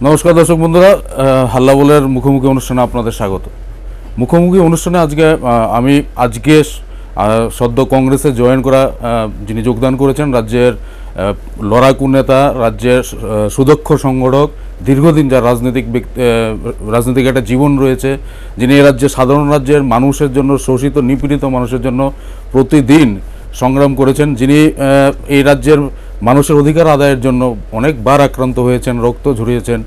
নমস্কার দর্শক বন্ধুরা, হাল্লা বলের মুখোমুখি অনুষ্ঠানে আপনাদের স্বাগত। মুখোমুখি অনুষ্ঠানে আমি সদ্য কংগ্রেসে জয়েন করা যিনি যোগদান করেছেন, রাজ্যের লড়াকু নেতা, রাজ্যের সুদক্ষ সংগঠক, দীর্ঘদিন যার রাজনৈতিক একটা জীবন রয়েছে, যিনি এই রাজ্যে সাধারণ রাজ্যের মানুষের জন্য, শোষিত নিপীড়িত মানুষের জন্য প্রতিদিন সংগ্রাম করেছেন, যিনি এই রাজ্যের মানুষের অধিকার আদায়ের জন্য অনেকবার আক্রান্ত হয়েছেন, রক্ত ঝরিয়েছেন,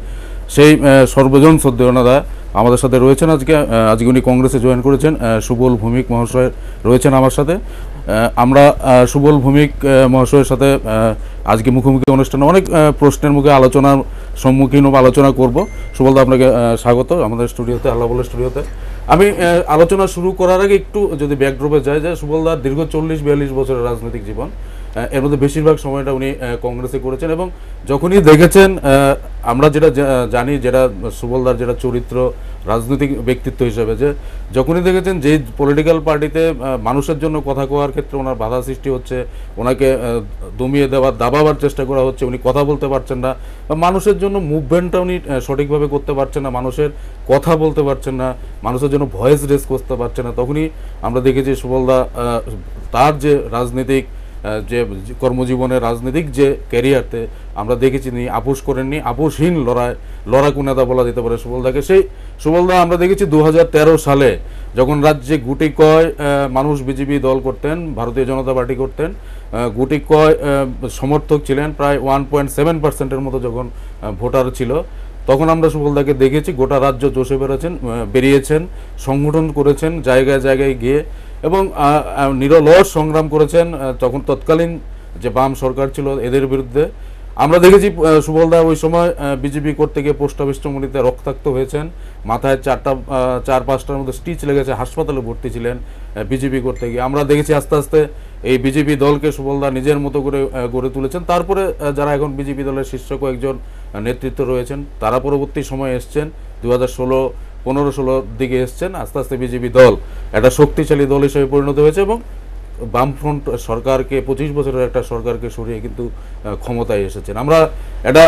সেই সর্বজন শ্রদ্ধেয় নেতা আমাদের সাথে রয়েছেন। আজকে উনি কংগ্রেসে জয়েন করেছেন। সুবল ভৌমিক মহাশয় রয়েছেন আমার সাথে। আমরা সুবল ভৌমিক মহাশয়ের সাথে আজকে মুখোমুখি অনুষ্ঠানে অনেক প্রশ্নের মুখে আলোচনার সম্মুখীন আলোচনা করব। সুবলদা, আপনাকে স্বাগত আমাদের স্টুডিওতে, আল্লাহ বলের স্টুডিওতে। আমি আলোচনা শুরু করার আগে একটু যদি ব্যাকড্রপে যায়, যে সুবলদার দীর্ঘ 40-42 বছরের রাজনৈতিক জীবন, এর মধ্যে বেশিরভাগ সময়টা উনি কংগ্রেসে করেছেন, এবং যখনই দেখেছেন, আমরা যেটা জানি, যেটা সুবলদার যেটা চরিত্র, রাজনৈতিক ব্যক্তিত্ব হিসেবে, যে যখনই দেখেছেন যে পলিটিক্যাল পার্টিতে মানুষের জন্য কথা কোয়ার ক্ষেত্রে ওনার বাধা সৃষ্টি হচ্ছে, ওনাকে দমিয়ে দাবাবার চেষ্টা করা হচ্ছে, উনি কথা বলতে পারছেন না, বা মানুষের জন্য মুভমেন্টটা উনি সঠিকভাবে করতে পারছেন না, মানুষের কথা বলতে পারছেন না, মানুষের জন্য ভয়েস রেজ করতে পারছেন না, তখনই আমরা দেখেছি সুবলদা তার যে রাজনৈতিক যে কর্মজীবনের রাজনৈতিক যে ক্যারিয়ারতে আমরা দেখেছি, তিনি আপোষ করেননি, আপোষহীন লড়াকু নেতা বলা যেতে পারে সুবলদাকে। সেই সুবলদা আমরা দেখেছি 2013 সালে যখন রাজ্যে গুটি কয় মানুষ বিজেপি দল করতেন, ভারতীয় জনতা পার্টি করতেন, গুটি কয় সমর্থক ছিলেন, প্রায় 1.7%-এর মতো যখন ভোটার ছিল, তখন আমরা সুবলদাকে দেখেছি গোটা রাজ্য চষে বেরিয়েছেন, সংগঠন করেছেন, জায়গায় জায়গায় গিয়ে, এবং নিরলস সংগ্রাম করেছেন তখন তৎকালীন যে বাম সরকার ছিল এদের বিরুদ্ধে। আমরা দেখেছি সুবলদা ওই সময় বিজেপি করতে গিয়ে পোস্ট অফিস চমুনিতে রক্তাক্ত হয়েছেন, মাথায় 4-5টার মধ্যে স্টিচ লেগেছে, হাসপাতালে ভর্তি ছিলেন বিজেপি করতে গিয়ে। আমরা দেখেছি আস্তে আস্তে এই বিজেপি দলকে সুবলদা নিজের মতো করে গড়ে তুলেছেন। তারপরে যারা এখন বিজেপি দলের শীর্ষ কয়েকজন নেতৃত্ব রয়েছেন, তারা পরবর্তী সময়ে এসছেন, 2015-16 দিকে এসছেন, আস্তে আস্তে বিজেপি দল একটা শক্তিশালী দল হিসেবে পরিণত হয়েছে, এবং বামফ্রন্ট সরকারকে, 25 বছরের একটা সরকারকে সরিয়ে কিন্তু ক্ষমতায় এসেছেন। আমরা এটা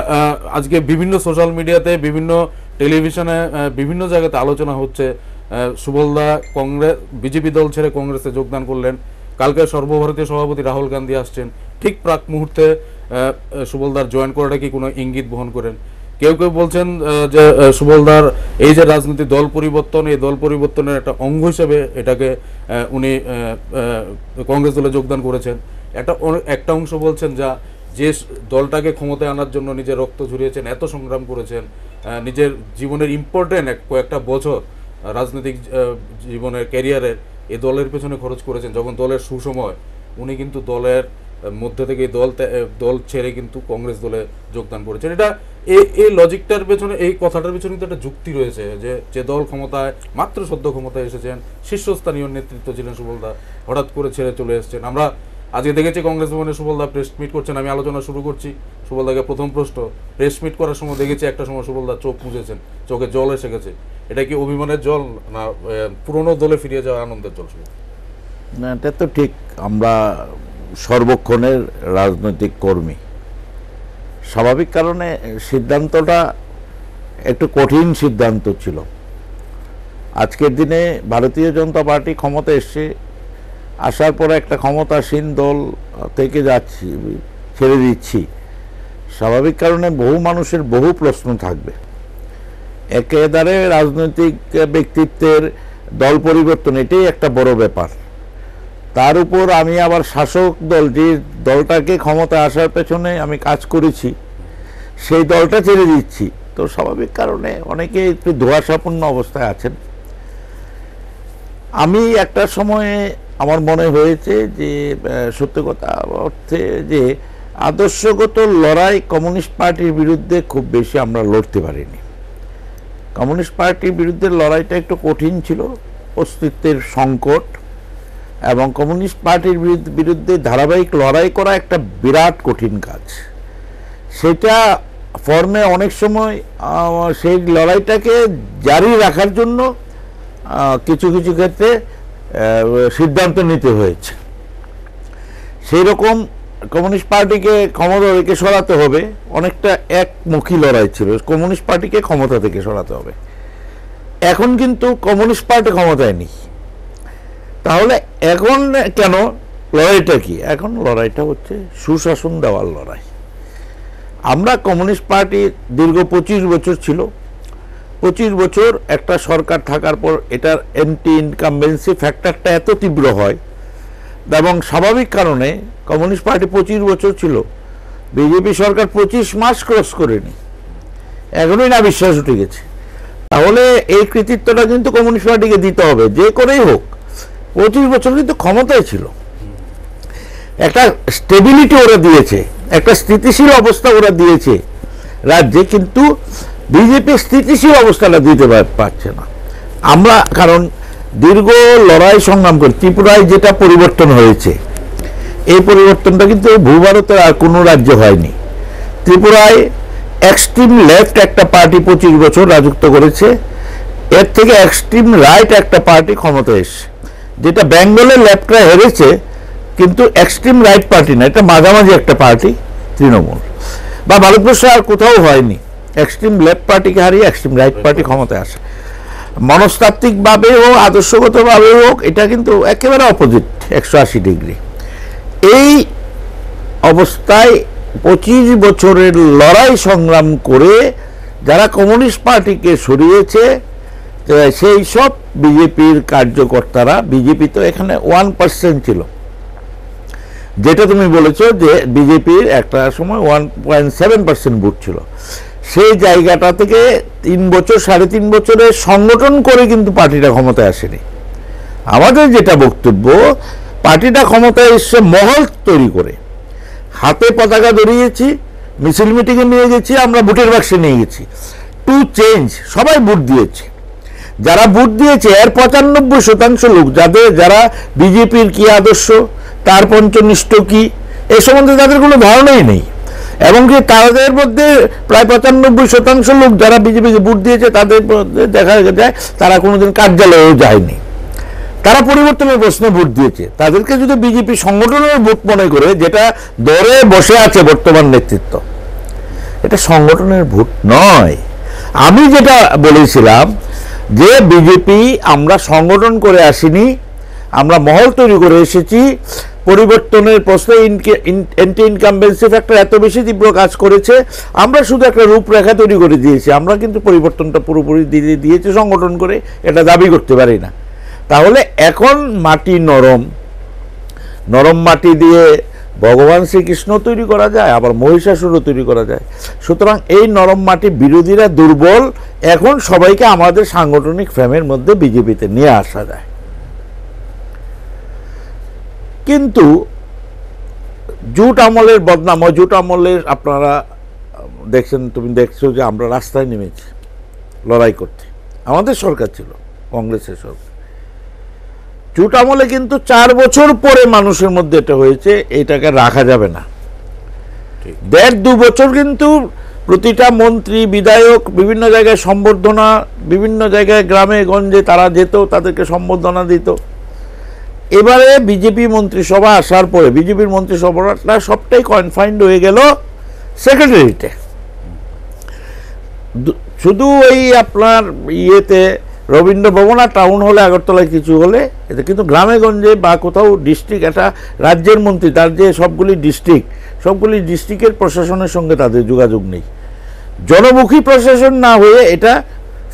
আজকে বিভিন্ন সোশ্যাল মিডিয়াতে, বিভিন্ন টেলিভিশনে, বিভিন্ন জায়গাতে আলোচনা হচ্ছে, সুবলদা বিজেপি দল ছেড়ে কংগ্রেসে যোগদান করলেন, কালকে সর্বভারতীয় সভাপতি রাহুল গান্ধী আসছেন, ঠিক প্রাক মুহূর্তে সুবলদার জয়েন করাটা কি কোনো ইঙ্গিত বহন করেন? কেউ কেউ বলছেন যে সুবলদার এই যে রাজনৈতিক দল পরিবর্তন, এই দল পরিবর্তনের একটা অঙ্গ হিসেবে এটাকে উনি কংগ্রেস দলে যোগদান করেছেন। একটা অংশ বলছেন যে দলটাকে ক্ষমতায় আনার জন্য নিজের রক্ত ঝরিয়েছেন, এত সংগ্রাম করেছেন, নিজের জীবনের ইম্পর্টেন্ট কয়েকটা বছর রাজনৈতিক জীবনের ক্যারিয়ারের এই দলের পেছনে খরচ করেছেন। যখন দলের সুসময়, উনি কিন্তু দলের মধ্যে থেকে দল ছেড়ে কিন্তু কংগ্রেস দলে যোগদান করেছেন। এটা এই লজিকটার পেছনে, এই কথাটার পেছনে কিন্তু একটা যুক্তি রয়েছে, যে দল ক্ষমতায়, মাত্র সদ্য ক্ষমতায় এসেছেন, শীর্ষস্থানীয় নেতৃত্ব ছিলেন সুবলদা, হঠাৎ করে ছেড়ে চলে এসেছেন। আমরা আজকে দেখেছি কংগ্রেস ভবনে সুবলদা প্রেস মিট করছেন। আমি আলোচনা শুরু করছি, সুবলদাকে প্রথম প্রশ্ন, প্রেস মিট করার সময় দেখেছি একটা সময় সুবলদা চোখ মুছেছেন, চোখে জল এসে গেছে। এটা কি অভিমানের জল, না পুরনো দলে ফিরে যাওয়া আনন্দের জল? না, এটা তো ঠিক। আমরা সর্বক্ষণের রাজনৈতিক কর্মী, স্বাভাবিক কারণে সিদ্ধান্তটা একটু কঠিন সিদ্ধান্ত ছিল। আজকের দিনে ভারতীয় জনতা পার্টি ক্ষমতা এসছে, আসার পরে একটা ক্ষমতাসীন দল থেকে যাচ্ছি, ছেড়ে দিচ্ছি, স্বাভাবিক কারণে বহু মানুষের বহু প্রশ্ন থাকবে। একেবারে রাজনৈতিক ব্যক্তিত্বের দল পরিবর্তন, এটাই একটা বড় ব্যাপার। তার উপর আমি আবার শাসক দল, যে দলটাকে ক্ষমতায় আসার পেছনে আমি কাজ করেছি, সেই দলটা ছেড়ে দিচ্ছি, তো স্বাভাবিক কারণে অনেকে একটু ধোঁয়াশাপূর্ণ অবস্থায় আছেন। আমি একটা সময়ে আমার মনে হয়েছে যে সত্য কথা অর্থে যে আদর্শগত লড়াই কমিউনিস্ট পার্টির বিরুদ্ধে খুব বেশি আমরা লড়তে পারিনি। কমিউনিস্ট পার্টির বিরুদ্ধে লড়াইটা একটু কঠিন ছিল, অস্তিত্বের সংকট, এবং কমিউনিস্ট পার্টির বিরুদ্ধে ধারাবাহিক লড়াই করা একটা বিরাট কঠিন কাজ। সেটা ফর্মে অনেক সময় সেই লড়াইটাকে জারি রাখার জন্য কিছু কিছু ক্ষেত্রে সিদ্ধান্ত নিতে হয়েছে। সেই রকম কমিউনিস্ট পার্টিকে ক্ষমতা থেকে সরাতে হবে, অনেকটা একমুখী লড়াই ছিল, কমিউনিস্ট পার্টিকে ক্ষমতা থেকে সরাতে হবে। এখন কিন্তু কমিউনিস্ট পার্টি ক্ষমতায় নেই, তাহলে এখন কেন লড়াইটা কি? এখন লড়াইটা হচ্ছে সুশাসন দেওয়ার লড়াই। আমরা কমিউনিস্ট পার্টি দীর্ঘ 25 বছর ছিল, 25 বছর একটা সরকার থাকার পর এটার অ্যান্টি ইনকামবেন্সি ফ্যাক্টরটা এত তীব্র হয়, এবং স্বাভাবিক কারণে কমিউনিস্ট পার্টি 25 বছর ছিল, বিজেপি সরকার 25 মাস ক্রস করেনি, এখনই না বিশ্বাস উঠে গেছে। তাহলে এই কৃতিত্বটা কিন্তু কমিউনিস্ট পার্টিকে দিতে হবে, যে করেই হোক। 25 বছর কিন্তু ক্ষমতায় ছিল, একটা স্টেবিলিটি ওরা দিয়েছে, একটা স্থিতিশীল অবস্থা ওরা দিয়েছে রাজ্যে, কিন্তু বিজেপি স্থিতিশীল অবস্থাটা দিতে পারছে না। আমরা কারণ দীর্ঘ লড়াই সংগ্রাম করি, ত্রিপুরায় যেটা পরিবর্তন হয়েছে, এই পরিবর্তনটা কিন্তু ভূভারতের আর কোনো রাজ্যে হয়নি। ত্রিপুরায় এক্সট্রিম লেফট একটা পার্টি 25 বছর রাজত্ব করেছে, এর থেকে এক্সট্রিম রাইট একটা পার্টি ক্ষমতায় এসছে, যেটা বেঙ্গলের লেফটরা হেরেছে, কিন্তু এক্সট্রিম রাইট পার্টি না, এটা মাঝামাঝি একটা পার্টি তৃণমূল, বা ভারতবর্ষে আর কোথাও হয়নি। এক্সট্রিম লেফট পার্টিকে হারিয়ে এক্সট্রিম রাইট পার্টি ক্ষমতায় আসে। মনস্তাত্ত্বিকভাবে হোক, আদর্শগতভাবে হোক, এটা কিন্তু একেবারে অপোজিট, 180 ডিগ্রি। এই অবস্থায় 25 বছরের লড়াই সংগ্রাম করে যারা কমিউনিস্ট পার্টিকে সরিয়েছে, সেই সব বিজেপির কার্যকর্তারা, বিজেপি তো এখানে 1% ছিল, যেটা তুমি বলেছো যে বিজেপির একটা সময় 1.7% ভোট ছিল, সেই জায়গাটা থেকে 3 বছর 3.5 বছরের সংগঠন করে কিন্তু পার্টিটা ক্ষমতায় আসেনি। আমাদের যেটা বক্তব্য, পার্টিটা ক্ষমতায় এসে মহল তৈরি করে, হাতে পতাকা ধরিয়েছি, মিছিল মিটিংয়ে নিয়ে গেছি, আমরা ভোটের বাক্সে নিয়ে গেছি, টু চেঞ্জ, সবাই ভোট দিয়েছে। যারা ভোট দিয়েছে এর 95% লোক, যারা বিজেপির কি আদর্শ, তার পঞ্চনিষ্ঠ কি, এ সম্বন্ধে তাদের কোনো ধারণাই নেই। এবং কি তাদের মধ্যে প্রায় 95% লোক যারা বিজেপিকে ভোট দিয়েছে, তাদের মধ্যে দেখা যায় তারা কোনোদিন কার্যালয়েও যায়নি, তারা পরিবর্তনের প্রশ্নে ভোট দিয়েছে। তাদেরকে যদি বিজেপি সংগঠনের ভোট মনে করে, যেটা দরে বসে আছে বর্তমান নেতৃত্ব, এটা সংগঠনের ভোট নয়। আমি যেটা বলেছিলাম যে বিজেপি আমরা সংগঠন করে আসিনি, আমরা মহল তৈরি করে এসেছি। পরিবর্তনের প্রশ্নে অ্যান্টি ইনকামবেন্সি ফ্যাক্টর এত বেশি তীব্র কাজ করেছে, আমরা শুধু একটা রূপরেখা তৈরি করে দিয়েছি, আমরা কিন্তু পরিবর্তনটা পুরোপুরি দিয়েছি সংগঠন করে, এটা দাবি করতে পারি না। তাহলে এখন মাটি নরম, নরম মাটি দিয়ে ভগবান শ্রীকৃষ্ণ তৈরি করা যায়, আবার মহিষাসুরও তৈরি করা যায়। সুতরাং এই নরম মাটি বিরোধীরা দুর্বল, এখন সবাইকে আমাদের সাংগঠনিক ফ্রেমের মধ্যে বিজেপিতে নিয়ে আসা যায়। কিন্তু জুট আমলের বদনাম, জুট আমলের আপনারা দেখছেন, তুমি দেখছো যে আমরা রাস্তায় নেমেছি লড়াই করতে, আমাদের সরকার ছিল কংগ্রেসের সরকার। জুট আমলে কিন্তু 4 বছর পরে মানুষের মধ্যে এটা হয়েছে, এটাকে রাখা যাবে না। 1.5-2 বছর কিন্তু প্রতিটা মন্ত্রী বিধায়ক বিভিন্ন জায়গায় সম্বর্ধনা, বিভিন্ন জায়গায় গ্রামে গঞ্জে তারা যেত, তাদেরকে সম্বর্ধনা দিত। এবারে বিজেপি মন্ত্রিসভা আসার পরে বিজেপির মন্ত্রিসভাটা সবটাই কনফাইন্ড হয়ে গেল সেক্রেটারিতে। শুধু ওই আপনার ইয়েতে রবীন্দ্র ভবন আর টাউন হলে, আগরতলায় কিছু হলে, এটা কিন্তু গ্রামে গঞ্জে বা কোথাও ডিস্ট্রিক্ট, একটা রাজ্যের মন্ত্রী, তার যে সবগুলি ডিস্ট্রিক্টের প্রশাসনের সঙ্গে তাদের যোগাযোগ নেই। জনমুখী প্রশাসন না হয়ে এটা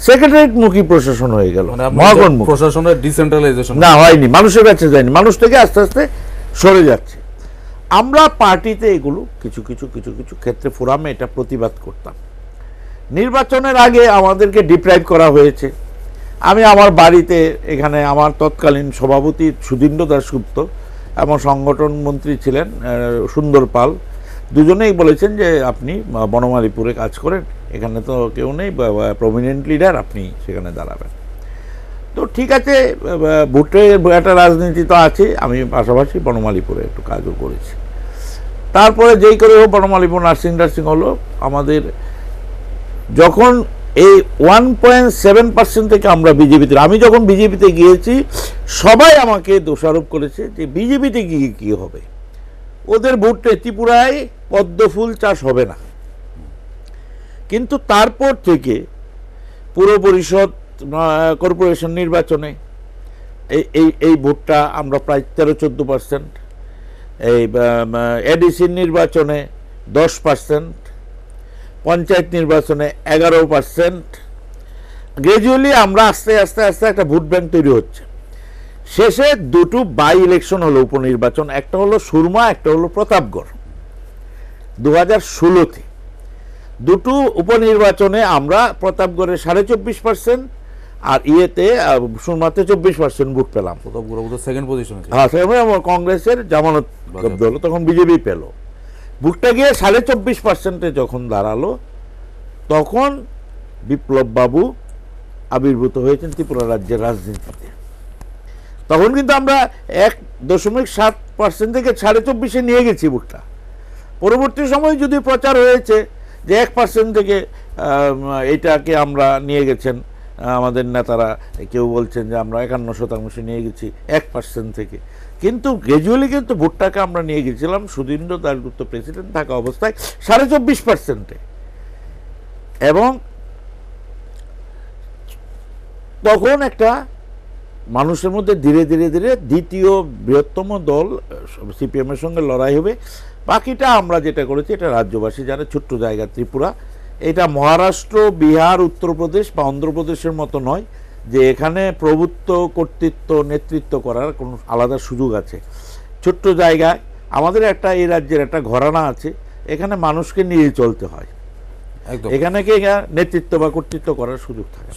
সেক্রেটারিয়েটমুখী প্রশাসন হয়ে গেল, মহাগণমুখী প্রশাসনের ডিসেন্ট্রালাইজেশন না হয়নি, মানুষের কাছে যায়নি, মানুষ থেকে আস্তে আস্তে সরে যাচ্ছে। আমরা পার্টিতে এগুলো কিছু কিছু ক্ষেত্রে ফোরামে এটা প্রতিবাদ করতাম। নির্বাচনের আগে আমাদেরকে ডিপ্রাইভ করা হয়েছে। আমি আমার বাড়িতে, এখানে আমার তৎকালীন সভাপতি সুধীন্দ্র দাশগুপ্ত এবং সংগঠন মন্ত্রী ছিলেন সুন্দর পাল, দুজনেই বলেছেন যে আপনি বনমালীপুরে কাজ করেন, এখানে তো কেউ নেই, প্রমিনেন্ট লিডার, আপনি সেখানে দাঁড়াবেন। তো ঠিক আছে, ভোটের একটা রাজনীতি তো আছে, আমি পাশাপাশি বনমালীপুরে একটু কাজও করেছি। তারপরে যেই করে হোক বনমালীপুর নার্সিং হলো আমাদের। যখন এই 1.7% থেকে আমরা বিজেপিতে, আমি যখন বিজেপিতে গিয়েছি সবাই আমাকে দোষারোপ করেছে যে বিজেপিতে গিয়ে কী হবে, ওদের ভোটে ত্রিপুরায় পদ্ম ফুল চাষ হবে না। কিন্তু তারপর থেকে পুর পরিষদ কর্পোরেশন নির্বাচনে এই ভোটটা আমরা প্রায় 13-14%, এই এডিসির নির্বাচনে 10%, পঞ্চায়েত নির্বাচনে 11%। গ্রাজুয়ালি আমরা আস্তে আস্তে আস্তে একটা ভোট ব্যাংক তৈরি হচ্ছে। শেষে দুটো বাই ইলেকশন হলো, উপনির্বাচন, একটা হলো সুরমা, একটা হলো প্রতাপগড় 2016-তে। দুটো উপনির্বাচনে আমরা প্রতাপগড়ে 24.5% আর ইয়েতে সুরমাতে 24% ভোট পেলাম। সেকেন্ড পজিশনে, হ্যাঁ, কংগ্রেসের জামানত দল, তখন বিজেপি পেল। ভোটটা গিয়ে 24.5%-এ যখন দাঁড়ালো, তখন বিপ্লব বাবু আবির্ভূত হয়েছেন ত্রিপুরা রাজ্যের রাজনীতিতে। তখন কিন্তু আমরা 1.7% থেকে 24%-এ নিয়ে গেছি ভোটটা। পরবর্তী সময় যদি প্রচার হয়েছে যে 1% থেকে এটাকে আমরা নিয়ে গেছেন, আমাদের নেতারা কেউ বলছেন যে আমরা 51% নিয়ে গেছি 1% থেকে, কিন্তু গ্রাজুয়ালি কিন্তু ভোটটাকে আমরা নিয়ে গেছিলাম সুধীন্দ্র দাশগুপ্ত প্রেসিডেন্ট থাকা অবস্থায় 24.5%-এ। এবং তখন একটা মানুষের মধ্যে ধীরে ধীরে ধীরে দ্বিতীয় বৃহত্তম দল সিপিএম এর সঙ্গে লড়াই হবে। বাকিটা আমরা যেটা করেছি, এটা রাজ্যবাসী জানে, ছোট্ট জায়গা ত্রিপুরা, এটা মহারাষ্ট্র, বিহার, উত্তরপ্রদেশ বা অন্ধ্রপ্রদেশের মতো নয় যে এখানে প্রভুত্ব, কর্তৃত্ব, নেতৃত্ব করার কোনো আলাদা সুযোগ আছে। ছোট্ট জায়গায় আমাদের একটা, এই রাজ্যের একটা ঘরানা আছে, এখানে মানুষকে নিয়ে চলতে হয়, এখানে কে নেতৃত্ব বা কর্তৃত্ব করার সুযোগ থাকে।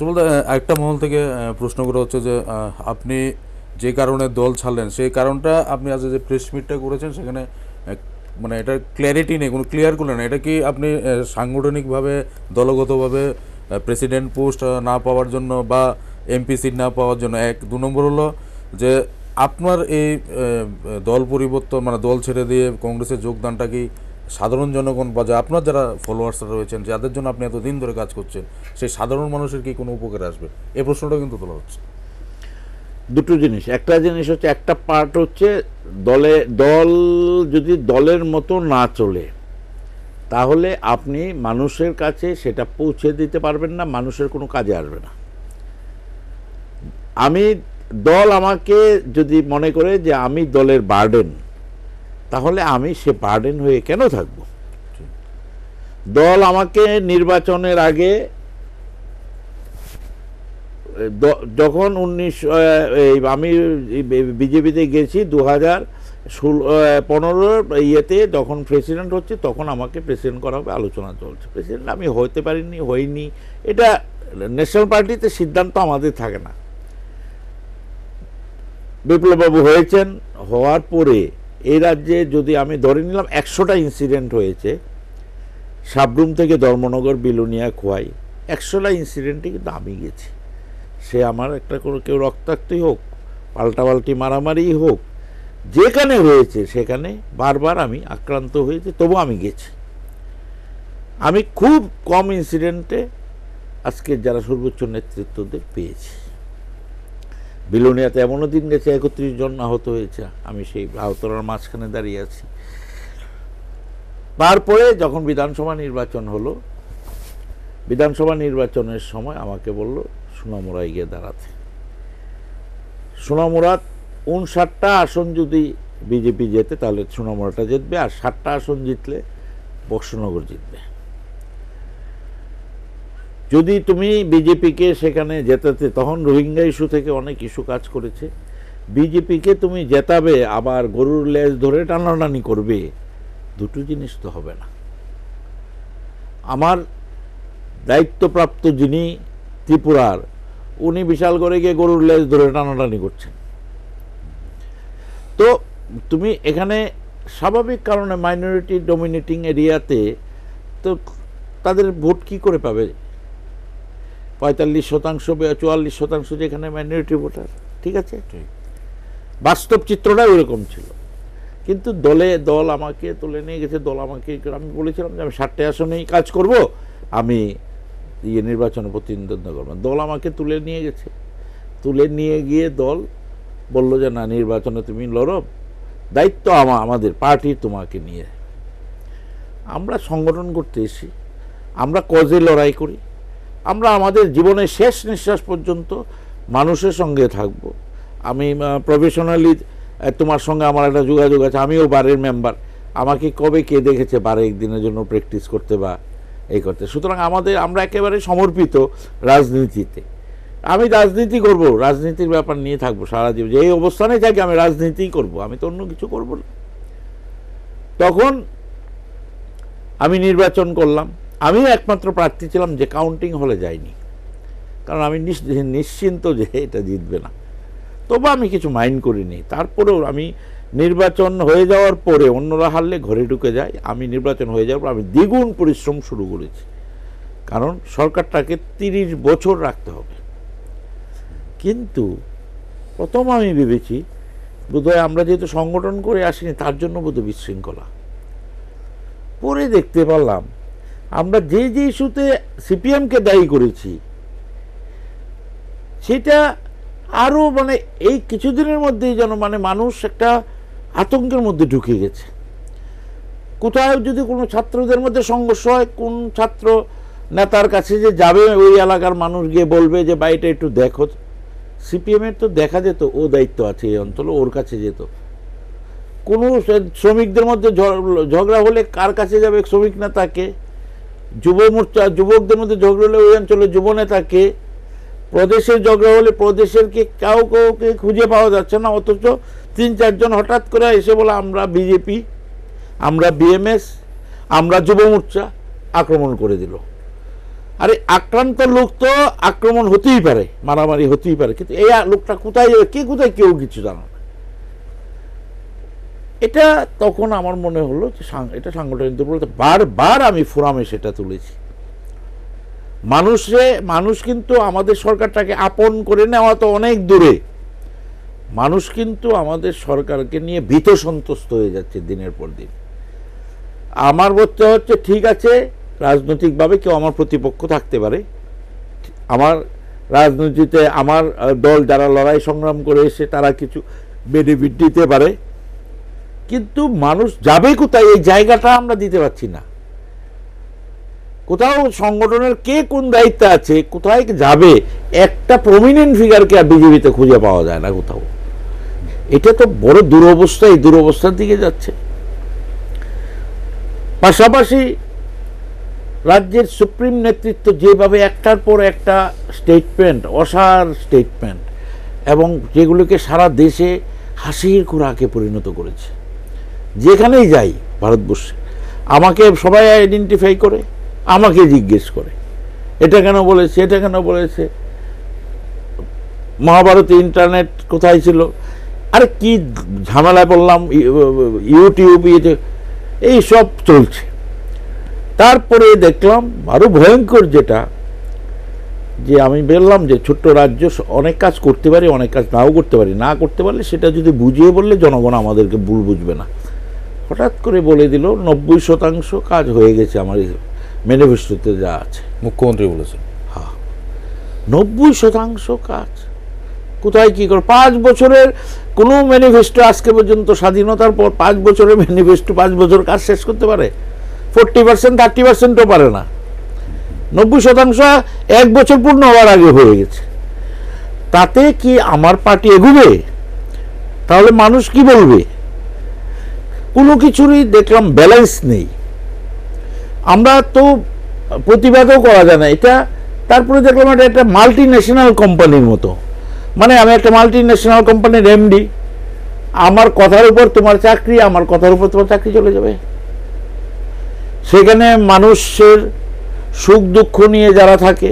একটা মহল থেকে প্রশ্ন করা হচ্ছে যে আপনি যে কারণে দল ছাড়লেন, সেই কারণটা আপনি আজ যে প্রেস মিটটা করেছেন সেখানে মানে এটা ক্ল্যারিটি নেই, কোনো ক্লিয়ার করলেন না। এটা কি আপনি সাংগঠনিকভাবে, দলগতভাবে প্রেসিডেন্ট পোস্ট না পাওয়ার জন্য বা এমপি সিট না পাওয়ার জন্য? 1, 2 নম্বর হলো যে আপনার এই দল পরিবর্তন, মানে দল ছেড়ে দিয়ে কংগ্রেসের যোগদানটা কি সাধারণ জনগণ বা আপনার যারা ফলোয়ার্সরা রয়েছেন, যাদের জন্য আপনি এতদিন ধরে কাজ করছেন, সেই সাধারণ মানুষের কি কোনো উপকারে আসবে? এই প্রশ্নটা কিন্তু তোলা হচ্ছে। দুটো জিনিস, একটা জিনিস হচ্ছে, একটা পার্ট হচ্ছে দল যদি দলের মতো না চলে, তাহলে আপনি মানুষের কাছে সেটা পৌঁছে দিতে পারবেন না, মানুষের কোনো কাজে আসবে না। দল আমাকে যদি মনে করে যে আমি দলের বার্ডেন, তাহলে আমি সে বার্ডেন হয়ে কেন থাকব? দল আমাকে নির্বাচনের আগে, যখন আমি বিজেপিতে গেছি 2015 ইয়েতে, যখন প্রেসিডেন্ট হচ্ছে, তখন আমাকে প্রেসিডেন্ট করা হবে, আলোচনা চলছে। প্রেসিডেন্ট আমি হতে পারিনি, হইনি, এটা ন্যাশনাল পার্টিতে সিদ্ধান্ত আমাদের থাকে না। বিপ্লববাবু হয়েছেন, হওয়ার পরে এই রাজ্যে যদি আমি ধরে নিলাম 100টা ইনসিডেন্ট হয়েছে, সাবরুম থেকে ধর্মনগর, বিলোনিয়া, খোয়াই, 100টা ইনসিডেন্টে কিন্তু আমি গেছি। সে আমার একটা কোনো, কেউ রক্তাক্তই হোক, পাল্টাপাল্টি মারামারি হোক, যেখানে হয়েছে সেখানে বারবার আমি আক্রান্ত হয়েছি, তবু আমি গেছি। আমি খুব কম ইনসিডেন্টে আজকে যারা সর্বোচ্চ নেতৃত্বদের পেয়েছি। বিলোনিয়াতে এমনও দিন গেছে 31 জন আহত হয়েছে, আমি সেই আহতরার মাঝখানে দাঁড়িয়ে আছি। তারপরে যখন বিধানসভা নির্বাচন হলো, বিধানসভা নির্বাচনের সময় আমাকে বলল সোনামুড়ায় গিয়ে দাঁড়াতে। সোনামুড়া 59টা আসন যদি বিজেপি জেতে, তাহলে সোনামুড়াটা জিতবে, আর 7টা আসন জিতলে বক্সনগর জিতবে। যদি তুমি বিজেপিকে সেখানে জেতাতে, তখন রোহিঙ্গা ইস্যু থেকে অনেক ইস্যু কাজ করেছে, বিজেপিকে তুমি জেতাবে আবার গরুর লেজ ধরে টানাটানি করবে, দুটো জিনিস তো হবে না। আমার দায়িত্বপ্রাপ্ত যিনি ত্রিপুরার, উনি বিশাল করে গিয়ে গরুর লেজ ধরে টানাটানি করছেন। তো তুমি এখানে স্বাভাবিক কারণে মাইনরিটি ডমিনেটিং এরিয়াতে তো তাদের ভোট কি করে পাবে? 45% বা 44% যেখানে মাইনরিটি ভোটার, ঠিক আছে, বাস্তব চিত্রটা ওইরকম ছিল। কিন্তু দল আমাকে তুলে নিয়ে গেছে, দল আমাকে, আমি বলেছিলাম যে আমি 7টা আসনেই কাজ করব, আমি নির্বাচনে প্রতিদ্বন্দ্বিতা করব। দল আমাকে তুলে নিয়ে গেছে, তুলে নিয়ে গিয়ে দল বলল যে না, নির্বাচনে তুমি লড়ো, দায়িত্ব আমাদের পার্টির তোমাকে নিয়ে। আমরা সংগঠন করতে এসেছি, আমরা কজে লড়াই করি, আমরা আমাদের জীবনের শেষ নিঃশ্বাস পর্যন্ত মানুষের সঙ্গে থাকব। আমি প্রফেশনালি তোমার সঙ্গে আমার একটা যোগাযোগ আছে, আমিও বারের মেম্বার, আমাকে কবে কে দেখেছে বারে একদিনের জন্য প্র্যাকটিস করতে বা এই করতে। সুতরাং আমরা একেবারে সমর্পিত রাজনীতিতে। আমি রাজনীতি করব, রাজনীতির ব্যাপার নিয়ে থাকবো সারা জীবন, যে এই অবস্থানে থাকি আমি রাজনীতিই করব, আমি তো অন্য কিছু করব না। তখন আমি নির্বাচন করলাম, আমিও একমাত্র প্রার্থী ছিলাম যে কাউন্টিং হলে যাইনি, কারণ আমি নিশ্চিন্ত যে এটা জিতবে না। তবু আমি কিছু মাইন্ড করিনি। তারপরেও আমি নির্বাচন হয়ে যাওয়ার পরে অন্যরা হারলে ঘরে ঢুকে যায়, আমি নির্বাচন হয়ে যাওয়ার পর আমি দ্বিগুণ পরিশ্রম শুরু করেছি, কারণ সরকারটাকে 30 বছর রাখতে হবে। কিন্তু প্রথম আমি ভেবেছি বোধহয় আমরা যেহেতু সংগঠন করে আসিনি তার জন্য বোধহয় বিশৃঙ্খলা। পরে দেখতে পারলাম আমরা যে যে ইস্যুতে সিপিএমকে দায়ী করেছি সেটা আরও এই কিছুদিনের মধ্যেই যেন মানুষ একটা আতঙ্কের মধ্যে ঢুকে গেছে। কোথাও যদি কোনো ছাত্রদের মধ্যে সংঘর্ষ হয়, কোন ছাত্র নেতার কাছে যে যাবে, ওই এলাকার মানুষ গিয়ে বলবে যে বাড়িটা একটু দেখো। সিপিএমের তো দেখা যেত, ও দায়িত্ব আছে এই অঞ্চলে, ওর কাছে যেত। কোনো শ্রমিকদের মধ্যে ঝগড়া হলে কার কাছে যাবে? শ্রমিক নেতাকে। যুব মোর্চা যুবকদের মধ্যে ঝগড়া হলে ওই অঞ্চলে যুব নেতাকে। প্রদেশের ঝগড়া হলে প্রদেশের কাউকে খুঁজে পাওয়া যাচ্ছে না, অথচ 3-4 জন হঠাৎ করে এসে বলে আমরা বিজেপি, আমরা বিএমএস, আমরা যুব মোর্চা, আক্রমণ করে দিল। আরে আক্রান্ত লোক তো আক্রমণ হতেই পারে, মারামারি হতেই পারে, কিন্তু এই লোকটা কোথায় যাবে, কে কোথায়, কেউ কিছু জানে না। এটা তখন আমার মনে হলো যে এটা সাংগঠনিক দুর্বলতা। বারবার আমি ফোরামে সেটা তুলেছি। মানুষ কিন্তু আমাদের সরকারটাকে আপন করে নেওয়া তো অনেক দূরে, মানুষ কিন্তু আমাদের সরকারকে নিয়ে ভীত সন্ত্রস্ত হয়ে যাচ্ছে দিনের পর দিন। আমার বলতে হচ্ছে ঠিক আছে, রাজনৈতিকভাবে কেউ আমার প্রতিপক্ষ থাকতে পারে, আমার রাজনীতিতে আমার দল যারা লড়াই সংগ্রাম করে এসে তারা কিছু বেনিফিট দিতে পারে, কিন্তু মানুষ যাবে কোথায় এই জায়গাটা আমরা দিতে পারছি না। কোথাও সংগঠনের কে কোন দায়িত্বে আছে, কোথায় যাবে, একটা প্রমিনেন্ট ফিগারকে আর বিজেপিতে খুঁজে পাওয়া যায় না কোথাও। এটা তো বড় দুরবস্থা, এই দুরবস্থার দিকে যাচ্ছে। পাশাপাশি রাজ্যের সুপ্রিম নেতৃত্ব যেভাবে একটার পর একটা স্টেটমেন্ট, অসার স্টেটমেন্ট, এবং যেগুলোকে সারা দেশে হাসির খোরাকে পরিণত করেছে। যেখানেই যাই ভারতবর্ষে আমাকে সবাই আইডেন্টিফাই করে, আমাকে জিজ্ঞেস করে এটা কেন বলেছে, এটা কেন বলেছে, মহাভারতে ইন্টারনেট কোথায় ছিল, আরে কি ঝামেলায় পড়লাম, ইউটিউব এই সব চলছে। তারপরে দেখলাম আরো ভয়ঙ্কর যেটা, যে আমি বললাম যে ছোট্ট রাজ্য অনেক কাজ করতে পারি, অনেক কাজ নাও করতে পারি, না করতে পারলে সেটা যদি বুঝিয়ে বললে জনগণ আমাদেরকে ভুল বুঝবে না। হঠাৎ করে বলে দিল 90% কাজ হয়ে গেছে আমার ম্যানিফেস্টোতে যা আছে। মুখ্যমন্ত্রী বলেছেন, হ্যাঁ 90% কাজ কোথায় কি করে। 5 বছরের কোনো ম্যানিফেস্টো আজকে পর্যন্ত, স্বাধীনতার পর 5 বছরের ম্যানিফেস্টো 5 বছর কাজ শেষ করতে পারে? 40%, 30%ও পারে না। 90% 1 বছর পূর্ণ হওয়ার আগে হয়ে গেছে। তাতে কি আমার পার্টি এগোবে? তাহলে মানুষ কি বলবে? কোনো কিছুরই দেখলাম ব্যালেন্স নেই। আমরা তো প্রতিবাদও করা যায় না এটা। তারপরে দেখলাম এটা একটা মাল্টি ন্যাশনাল কোম্পানির মতো, আমি একটা মাল্টি ন্যাশনাল কোম্পানির এমডি, আমার কথার উপর তোমার চাকরি, আমার কথার উপর তোমার চাকরি চলে যাবে। সেখানে মানুষের সুখ দুঃখ নিয়ে যারা থাকে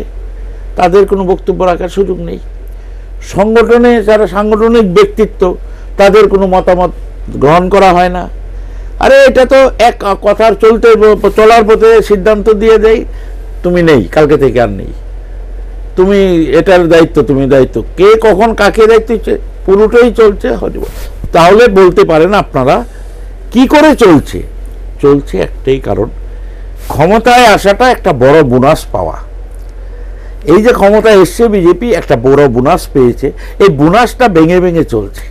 তাদের কোনো বক্তব্য রাখার সুযোগ নেই। সংগঠনে যারা সাংগঠনিক ব্যক্তিত্ব তাদের কোনো মতামত গ্রহণ করা হয় না। আরে এটা তো এক কথার চলার পথে সিদ্ধান্ত দিয়ে দেয়, তুমি নেই, কালকে থেকে আর নেই, তুমি এটার দায়িত্ব, তুমি দায়িত্ব, কে কখন কাকে দায়িত্ব দিচ্ছে পুরোটাই চলছে। তাহলে বলতে পারেন আপনারা কি করে চলছে? চলছে একটাই কারণ, ক্ষমতায় আসাটা একটা বড় বোনাস পাওয়া। এই যে ক্ষমতায় এসছে বিজেপি, একটা বড় বোনাস পেয়েছে, এই বোনাসটা ভেঙে ভেঙে চলছে।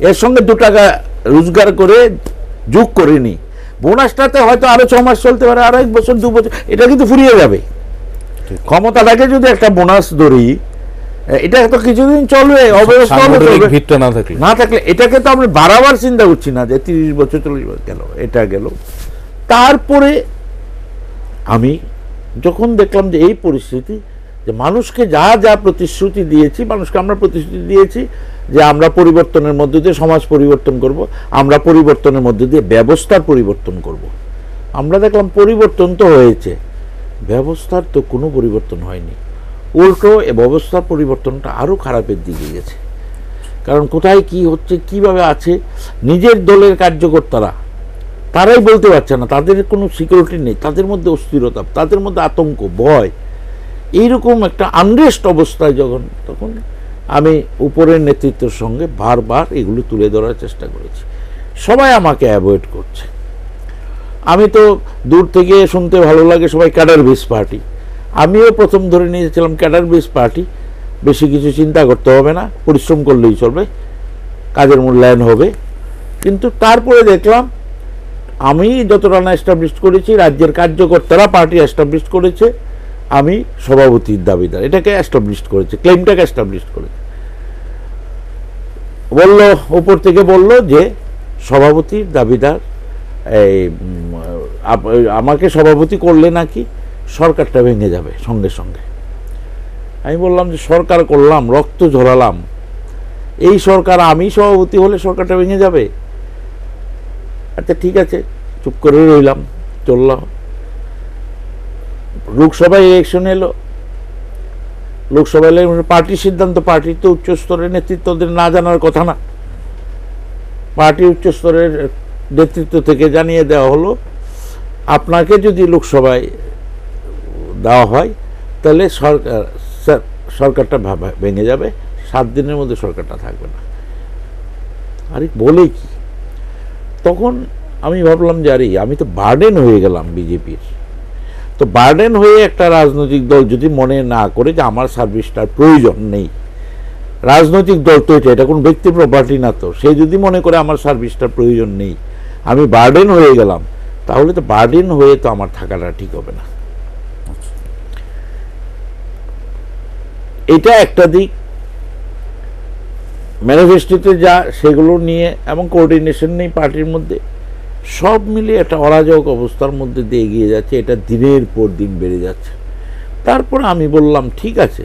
এর সঙ্গে 2 টাকা রোজগার করে যোগ করিনি। বোনাসটাতে হয়তো আরো 6 মাস চলতে পারে, আরো 1 বছর 2 বছর, এটা কিন্তু ফুরিয়ে যাবে। ক্ষমতাটাকে যদি একটা বোনাস ধরি, এটা তো কিছুদিন চলবে, অব্যবস্থা না থাকলে এটাকে তো আমরা বারবার চিন্তা করছি না যে 30 বছর 40 বছর গেল, এটা গেল। তারপরে আমি যখন দেখলাম যে এই পরিস্থিতি, যে মানুষকে যা যা প্রতিশ্রুতি দিয়েছি, মানুষকে আমরা প্রতিশ্রুতি দিয়েছি যে আমরা পরিবর্তনের মধ্য দিয়ে সমাজ পরিবর্তন করব, আমরা পরিবর্তনের মধ্য দিয়ে ব্যবস্থার পরিবর্তন করব। আমরা দেখলাম পরিবর্তন তো হয়েছে, ব্যবস্থার তো কোনো পরিবর্তন হয়নি, উল্টো এ ব্যবস্থার পরিবর্তনটা আরও খারাপের দিকে গেছে। কারণ কোথায় কি হচ্ছে, কিভাবে আছে, নিজের দলের কার্যকর্তারা তারাই বলতে পারছে না, তাদের কোনো সিকিউরিটি নেই, তাদের মধ্যে অস্থিরতা, তাদের মধ্যে আতঙ্ক, ভয়, এইরকম একটা আনরেস্ট অবস্থায় তখন আমি উপরের নেতৃত্বের সঙ্গে বারবার এগুলো তুলে ধরার চেষ্টা করেছি। সবাই আমাকে অ্যাভয়েড করছে। আমি তো দূর থেকে শুনতে ভালো লাগে সবাই ক্যাডার বেস পার্টি, আমিও প্রথম ধরে নিয়েছিলাম ক্যাডার বেস পার্টি, বেশি কিছু চিন্তা করতে হবে না, পরিশ্রম করলেই চলবে, কাজের মূল্যায়ন হবে। কিন্তু তারপরে দেখলাম আমি যতটা না এস্টাবলিশ করেছি, রাজ্যের কার্যকর্তারা পার্টি এস্টাবলিশ করেছে, আমি সভাপতির দাবিদার, এটাকে এস্টাবলিশ করেছে, ক্লেমটাকে এস্টাবলিশ করেছে। বলল, উপর থেকে বলল যে সভাপতির দাবিদার, আমাকে সভাপতি করলে নাকি সরকারটা ভেঙে যাবে সঙ্গে সঙ্গে। আমি বললাম যে সরকার করলাম, রক্ত ঝরালাম, এই সরকার আমি সভাপতি হলে সরকারটা ভেঙে যাবে? আচ্ছা ঠিক আছে, চুপ করে রইলাম, চললাম। লোকসভায় ইলেকশন এলো, লোকসভায় পার্টির সিদ্ধান্ত, পার্টির তো উচ্চ স্তরের নেতৃত্বদের না জানার কথা না, পার্টির উচ্চ স্তরের নেতৃত্ব থেকে জানিয়ে দেওয়া হলো আপনাকে যদি লোকসভায় দেওয়া হয় তাহলে সরকারটা ভেঙে যাবে, 7 দিনের মধ্যে সরকারটা থাকবে না। আরে বলে কি, তখন আমি ভাবলাম যে আরে আমি তো বার্ডেন হয়ে গেলাম বিজেপির। তো বার্ডেন হয়ে একটা রাজনৈতিক দল যদি মনে না করে যে আমার সার্ভিসটার প্রয়োজন নেই, রাজনৈতিক দল তো এটা কোনো ব্যক্তি প্রপার্টি না, তো সে যদি মনে করে আমার সার্ভিসটার প্রয়োজন নেই, আমি বার্ডেন হয়ে গেলাম, তাহলে তো বার্ডেন হয়ে তো আমার থাকাটা ঠিক হবে না। এটা একটা দিক। ম্যানিফেস্টোতে যা সেগুলো নিয়ে এবং কোঅর্ডিনেশন নেই পার্টির মধ্যে, সব মিলিয়ে একটা অরাজক অবস্থার মধ্যে দিয়ে এগিয়ে যাচ্ছে, এটা দিনের পর দিন বেড়ে যাচ্ছে। তারপরে আমি বললাম ঠিক আছে,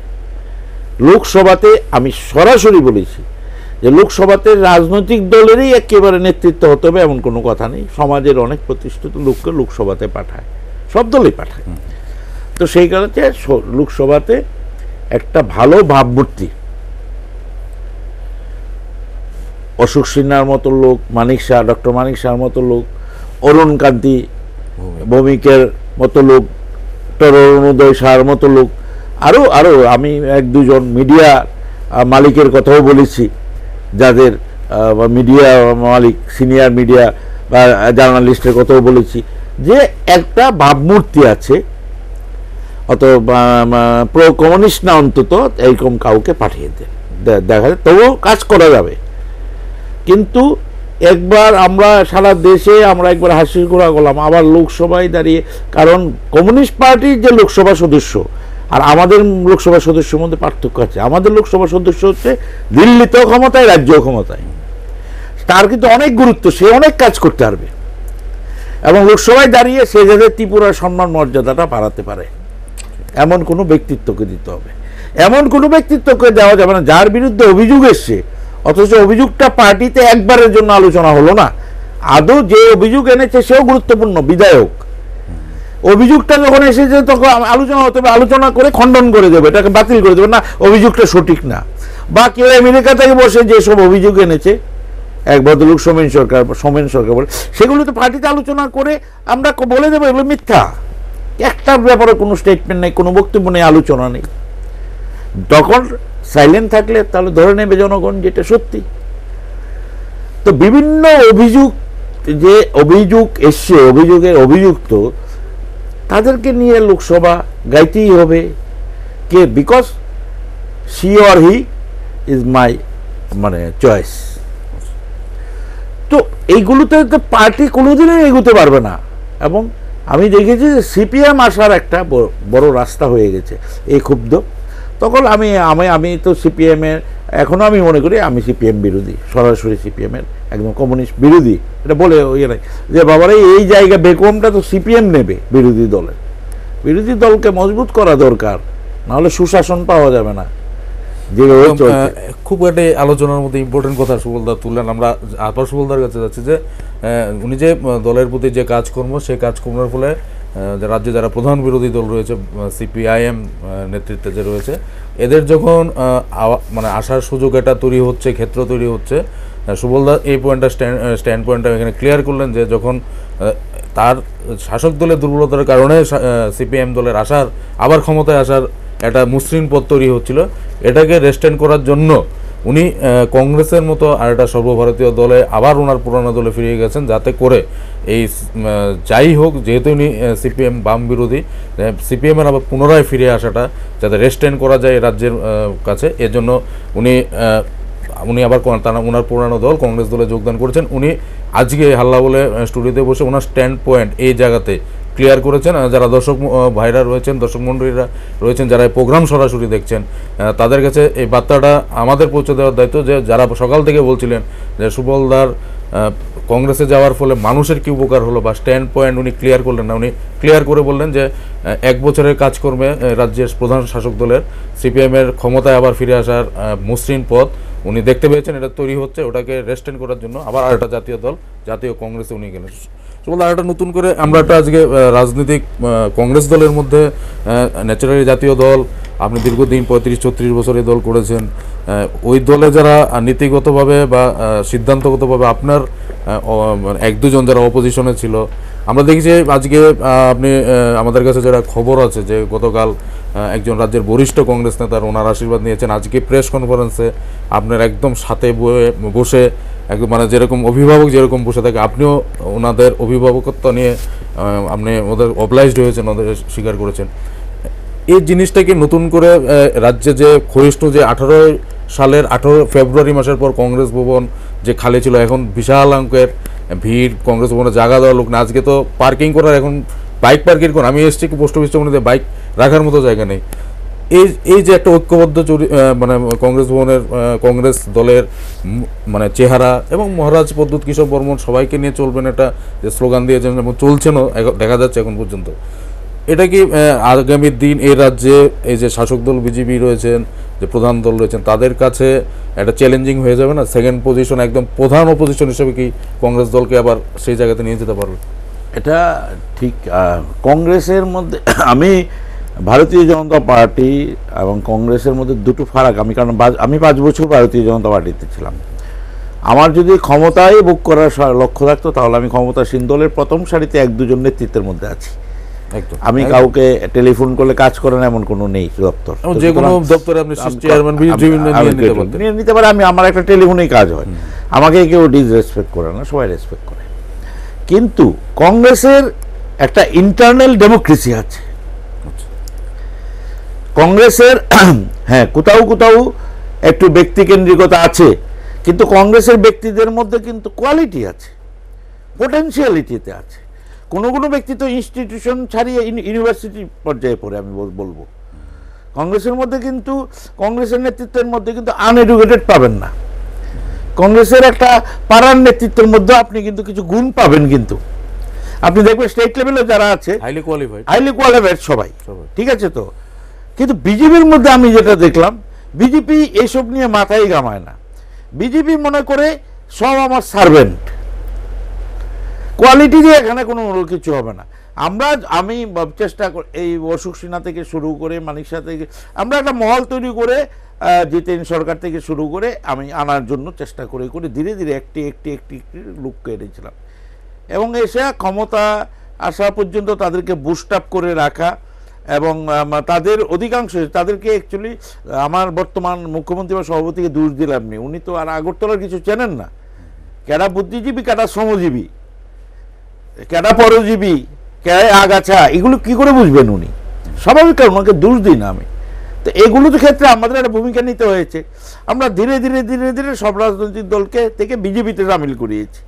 লোকসভাতে আমি সরাসরি বলেছি যে লোকসভাতে রাজনৈতিক দলেরই একেবারে নেতৃত্ব হতে হবে এমন কোনো কথা নেই, সমাজের অনেক প্রতিষ্ঠিত লোককে লোকসভাতে পাঠায়, সব দলই পাঠায়। তো সেই কারণে লোকসভাতে একটা ভালো ভাবমূর্তি, অশোক সিনহার মতো লোক, মানিক শাহ, ডক্টর মানিক শাহর মতো লোক, অরুণ কান্তি ভৌমিকের মতো লোক, অরুণোদয় শাহর মতো লোক, আরও আমি 1-2 মিডিয়া মালিকের কথাও বলেছি, যাদের মিডিয়া মালিক, সিনিয়র মিডিয়া বা জার্নালিস্টের কথাও বলেছি, যে একটা ভাবমূর্তি আছে, অত প্রো কমিউনিস্ট না অন্তত এইরকম কাউকে পাঠিয়ে দেন, দেখা যায় তবুও কাজ করা যাবে। কিন্তু একবার আমরা সারা দেশে আমরা একবার হাসি ঘোরা করলাম, আবার লোকসভায় দাঁড়িয়ে, কারণ কমিউনিস্ট পার্টির যে লোকসভা সদস্য আর আমাদের লোকসভা সদস্যের মধ্যে পার্থক্য আছে। আমাদের লোকসভা সদস্য হচ্ছে দিল্লিতেও ক্ষমতায়, রাজ্যও ক্ষমতায়, তার কিন্তু অনেক গুরুত্ব, সে অনেক কাজ করতে পারবে, এবং লোকসভায় দাঁড়িয়ে সে যাতে ত্রিপুরার সম্মান মর্যাদাটা বাড়াতে পারে এমন কোনো ব্যক্তিত্বকে দিতে হবে। এমন কোনো ব্যক্তিত্বকে দেওয়া যাবে না যার বিরুদ্ধে অভিযোগ এসছে, অথচ অভিযোগটা পার্টিতে একবারের জন্য আলোচনা হলো না, আদৌ যে অভিযোগ এনেছে সেও গুরুত্বপূর্ণ, বিধায়ক, অভিযোগটা যখন এসেছে তখন আলোচনা হতে হবে, আলোচনা করে খণ্ডন করে দেবে, এটাকে বাতিল করে দেবে, না অভিযোগটা সঠিক না। বা কেউ আমেরিকা থেকে বসে যেসব অভিযোগ এনেছে, এক ভদ্রলোক সোমেন সরকার বলে, সেগুলো তো পার্টিতে আলোচনা করে আমরা বলে দেবো এগুলো মিথ্যা, একটার ব্যাপারে কোনো স্টেটমেন্ট নেই, কোনো বক্তব্য নেই, আলোচনা নেই। তখন সাইলেন্ট থাকলে তাহলে ধরে নেবে জনগণ যেটা সত্যি। তো বিভিন্ন অভিযোগ এসছে, অভিযোগের অভিযুক্ত তাদেরকে নিয়ে লোকসভা গাইতেই হবে, কে, because she or he is my choice. তো এইগুলোতে তো পার্টি কোনোদিনই এগোতে পারবে না। এবং আমি দেখেছি যে সিপিএম আসার একটা বড় রাস্তা হয়ে গেছে এই ক্ষুব্ধ। তখন আমি আমি আমি তো সিপিএমের এখনও আমি মনে করি আমি সিপিএম বিরোধী, সরাসরি সিপিএমের একদম কমিউনিস্ট বিরোধী। এটা বলে ইয়ে নাই যে বাবারা এই জায়গা বেকমটা তো সিপিএম নেবে, বিরোধী দলের। বিরোধী দলকে মজবুত করা দরকার, নাহলে সুশাসন পাওয়া যাবে না। যে খুব একটা আলোচনার মধ্যে ইম্পর্টেন্ট কথা সুবলদা তুললেন। আমরা আবার সুবলদার কাছে যাচ্ছি যে উনি যে দলের প্রতি যে কাজকর্ম, সেই কাজকর্মের ফলে রাজ্যে যারা প্রধান বিরোধী দল রয়েছে, সিপিআইএম নেতৃত্বে যে রয়েছে, এদের যখন মানে আসার সুযোগ এটা তৈরি হচ্ছে, ক্ষেত্র তৈরি হচ্ছে, সুবলদা এই পয়েন্টটা স্ট্যান্ড পয়েন্টটা এখানে ক্লিয়ার করলেন যে যখন তার শাসক দলের দুর্বলতার কারণে সিপিএম দলের আসার, আবার ক্ষমতায় আসার একটা মসৃণ পথ তৈরি হচ্ছিল, এটাকে রেস্টেন করার জন্য উনি কংগ্রেসের মতো আর একটা সর্বভারতীয় দলে আবার ওনার পুরনো দলে ফিরে গেছেন, যাতে করে এই যাই হোক, যেহেতু উনি সিপিএম বাম বিরোধী, সিপিএমের আবার পুনরায় ফিরে আসাটা যাতে রেস্টেন করা যায় রাজ্যের কাছে, এজন্য উনি আবার ওনার পুরানো দল কংগ্রেস দলে যোগদান করেছেন। উনি আজকে হাল্লা বলে স্টুডিওতে বসে ওনার স্ট্যান্ড পয়েন্ট এই জায়গাতে ক্লিয়ার করেছেন। যারা দর্শক ভাইরা রয়েছেন, দর্শক মণ্ডলীরা রয়েছেন, যারা এই প্রোগ্রাম সরাসরি দেখছেন, তাদের কাছে এই বার্তাটা আমাদের পৌঁছে দেওয়ার দায়িত্ব যে যারা সকাল থেকে বলছিলেন যে সুবলদার কংগ্রেসে যাওয়ার ফলে মানুষের কি উপকার হলো বা স্ট্যান্ড পয়েন্ট উনি ক্লিয়ার করলেন না। উনি ক্লিয়ার করে বললেন যে 1 বছরের কাজকর্মে রাজ্যের প্রধান শাসক দলের সিপিএমের ক্ষমতায় আবার ফিরে আসার মসৃণ পথ উনি দেখতে পেয়েছেন, এটা তৈরি হচ্ছে। ওটাকে রেস্টেন করার জন্য আবার আরেকটা জাতীয় দল, জাতীয় কংগ্রেসে উনি গেলেন। সুবলদা, আরেকটা নতুন করে আমরা একটা আজকে রাজনৈতিক কংগ্রেস দলের মধ্যে ন্যাচারালি জাতীয় দল, আপনি দীর্ঘদিন 35-36 বছর এই দল করেছেন, ওই দলে যারা নীতিগতভাবে বা সিদ্ধান্তগতভাবে আপনার 1-2 জন যারা অপোজিশনে ছিল, আমরা দেখি যে আজকে আপনি আমাদের কাছে যারা খবর আছে যে গতকাল একজন রাজ্যের বরিষ্ঠ কংগ্রেস নেতার ওনার আশীর্বাদ নিয়েছেন। আজকে প্রেস কনফারেন্সে আপনার একদম সাথে বসে একদম মানে যেরকম অভিভাবক যেরকম বসে থাকে, আপনিও ওনাদের অভিভাবকত্ব নিয়ে আপনি ওদের অবলাইজড হয়েছেন, ওদের স্বীকার করেছেন। এই জিনিসটাকে নতুন করে রাজ্যে যে ক্ষয়িষ্ণু যে 18 সালের 18 ফেব্রুয়ারি মাসের পর কংগ্রেস ভবন যে খালি ছিল, এখন বিশাল অঙ্কের ভিড়, কংগ্রেস ভবনে জায়গা দেওয়ার লোক না। আজকে তো পার্কিং করার, এখন বাইক পার্কিং করার, আমি এসছি পোস্ট অফিস চৌমনিতে, বাইক রাখার মতো জায়গা নেই। এই যে একটা ঐক্যবদ্ধ মানে কংগ্রেস ভবনের কংগ্রেস দলের মানে চেহারা, এবং মহারাজ প্রদ্যুৎ কিশোর বর্মন সবাইকে নিয়ে চলবেন এটা যে স্লোগান দিয়েছেন এবং চলছেনও দেখা যাচ্ছে এখন পর্যন্ত, এটা কি আগামী দিন এই রাজ্যে এই যে শাসক দল বিজেপি রয়েছেন, যে প্রধান দল রয়েছেন, তাদের কাছে একটা চ্যালেঞ্জিং হয়ে যাবে না? সেকেন্ড পজিশন, একদম প্রধান অপোজিশন হিসেবে কি কংগ্রেস দলকে আবার সেই জায়গাতে নিয়ে যেতে পারবে? এটা ঠিক। কংগ্রেসের মধ্যে আমি ভারতীয় জনতা পার্টি এবং কংগ্রেসের মধ্যে দুটো ফারাক, কারণ আমি 5 বছর ভারতীয় জনতা পার্টিতে ছিলাম। আমার যদি ক্ষমতায় বুক করার লক্ষ্য থাকতো, তাহলে আমি ক্ষমতাসীন দলের প্রথম সারিতে 1-2 জন নেতৃত্বের মধ্যে আছি। আমি কাউকে টেলিফোন করলে কাজ করেন এমন কোনো নেই দপ্তর, যে কোনো দপ্তরে আপনি চেয়ারম্যান নিয়ে নিতে পারে। আমার একটা টেলিফোনেই কাজ হয়, আমাকে কেউ ডিসরেসপেক্ট করে না, সবাই রেসপেক্ট করে। কিন্তু কংগ্রেসের একটা ইন্টারনাল ডেমোক্রেসি আছে কংগ্রেসের। হ্যাঁ, কোথাও কোথাও একটু ব্যক্তিকেন্দ্রিকতা আছে, কিন্তু কংগ্রেসের ব্যক্তিদের মধ্যে কিন্তু কোয়ালিটি আছে, পোটেনশিয়ালিটিতে আছে। কোনো কোনো ব্যক্তি তো ইনস্টিটিউশন ছাড়িয়ে ইউনিভার্সিটি পর্যায়ে পড়ে, আমি বলবো। কংগ্রেসের মধ্যে কিন্তু, কংগ্রেসের নেতৃত্বের মধ্যে কিন্তু আনএডুকেটেড পাবেন না। কংগ্রেসের একটা পাড়ার নেতৃত্বের মধ্যে আপনি কিন্তু কিছু গুণ পাবেন, কিন্তু আপনি দেখবেন স্টেট লেভেলে যারা আছে হাইলি কোয়ালিফাইড সবাই, ঠিক আছে তো। কিন্তু বিজেপির মধ্যে আমি যেটা দেখলাম, বিজেপি এইসব নিয়ে মাথায় ঘামায় না। বিজেপি মনে করে সব আমার সার্ভেন্ট, কোয়ালিটি দিয়ে এখানে কোনো কিছু হবে না। আমি চেষ্টা করি, এই অশোক সিনহা থেকে শুরু করে মানিক শাহ থেকে আমরা একটা মহল তৈরি করে, জিতেন সরকার থেকে শুরু করে আমি আনার জন্য চেষ্টা করে ধীরে ধীরে একটি লোককে এনেছিলাম, এবং এসে ক্ষমতা আসা পর্যন্ত তাদেরকে বুস্ট আপ করে রাখা। এবং তাদের অধিকাংশ, তাদেরকে অ্যাকচুয়ালি আমার বর্তমান মুখ্যমন্ত্রী বা সভাপতিকে দোষ দিলাম নি, উনি তো আর আগরতলার কিছু চেনেন না। কেডা বুদ্ধিজীবী, কেডা শ্রমজীবী, কেডা পরজীবী, কেডা আগাছা, এগুলো কি করে বুঝবেন উনি? স্বাভাবিক, কারণ ওনাকে দোষ দিই না আমি। তো এগুলোর ক্ষেত্রে আমাদের একটা ভূমিকা নিতে হয়েছে। আমরা ধীরে ধীরে ধীরে ধীরে সব রাজনৈতিক দলকে থেকে বিজেপিতে সামিল করিয়েছি।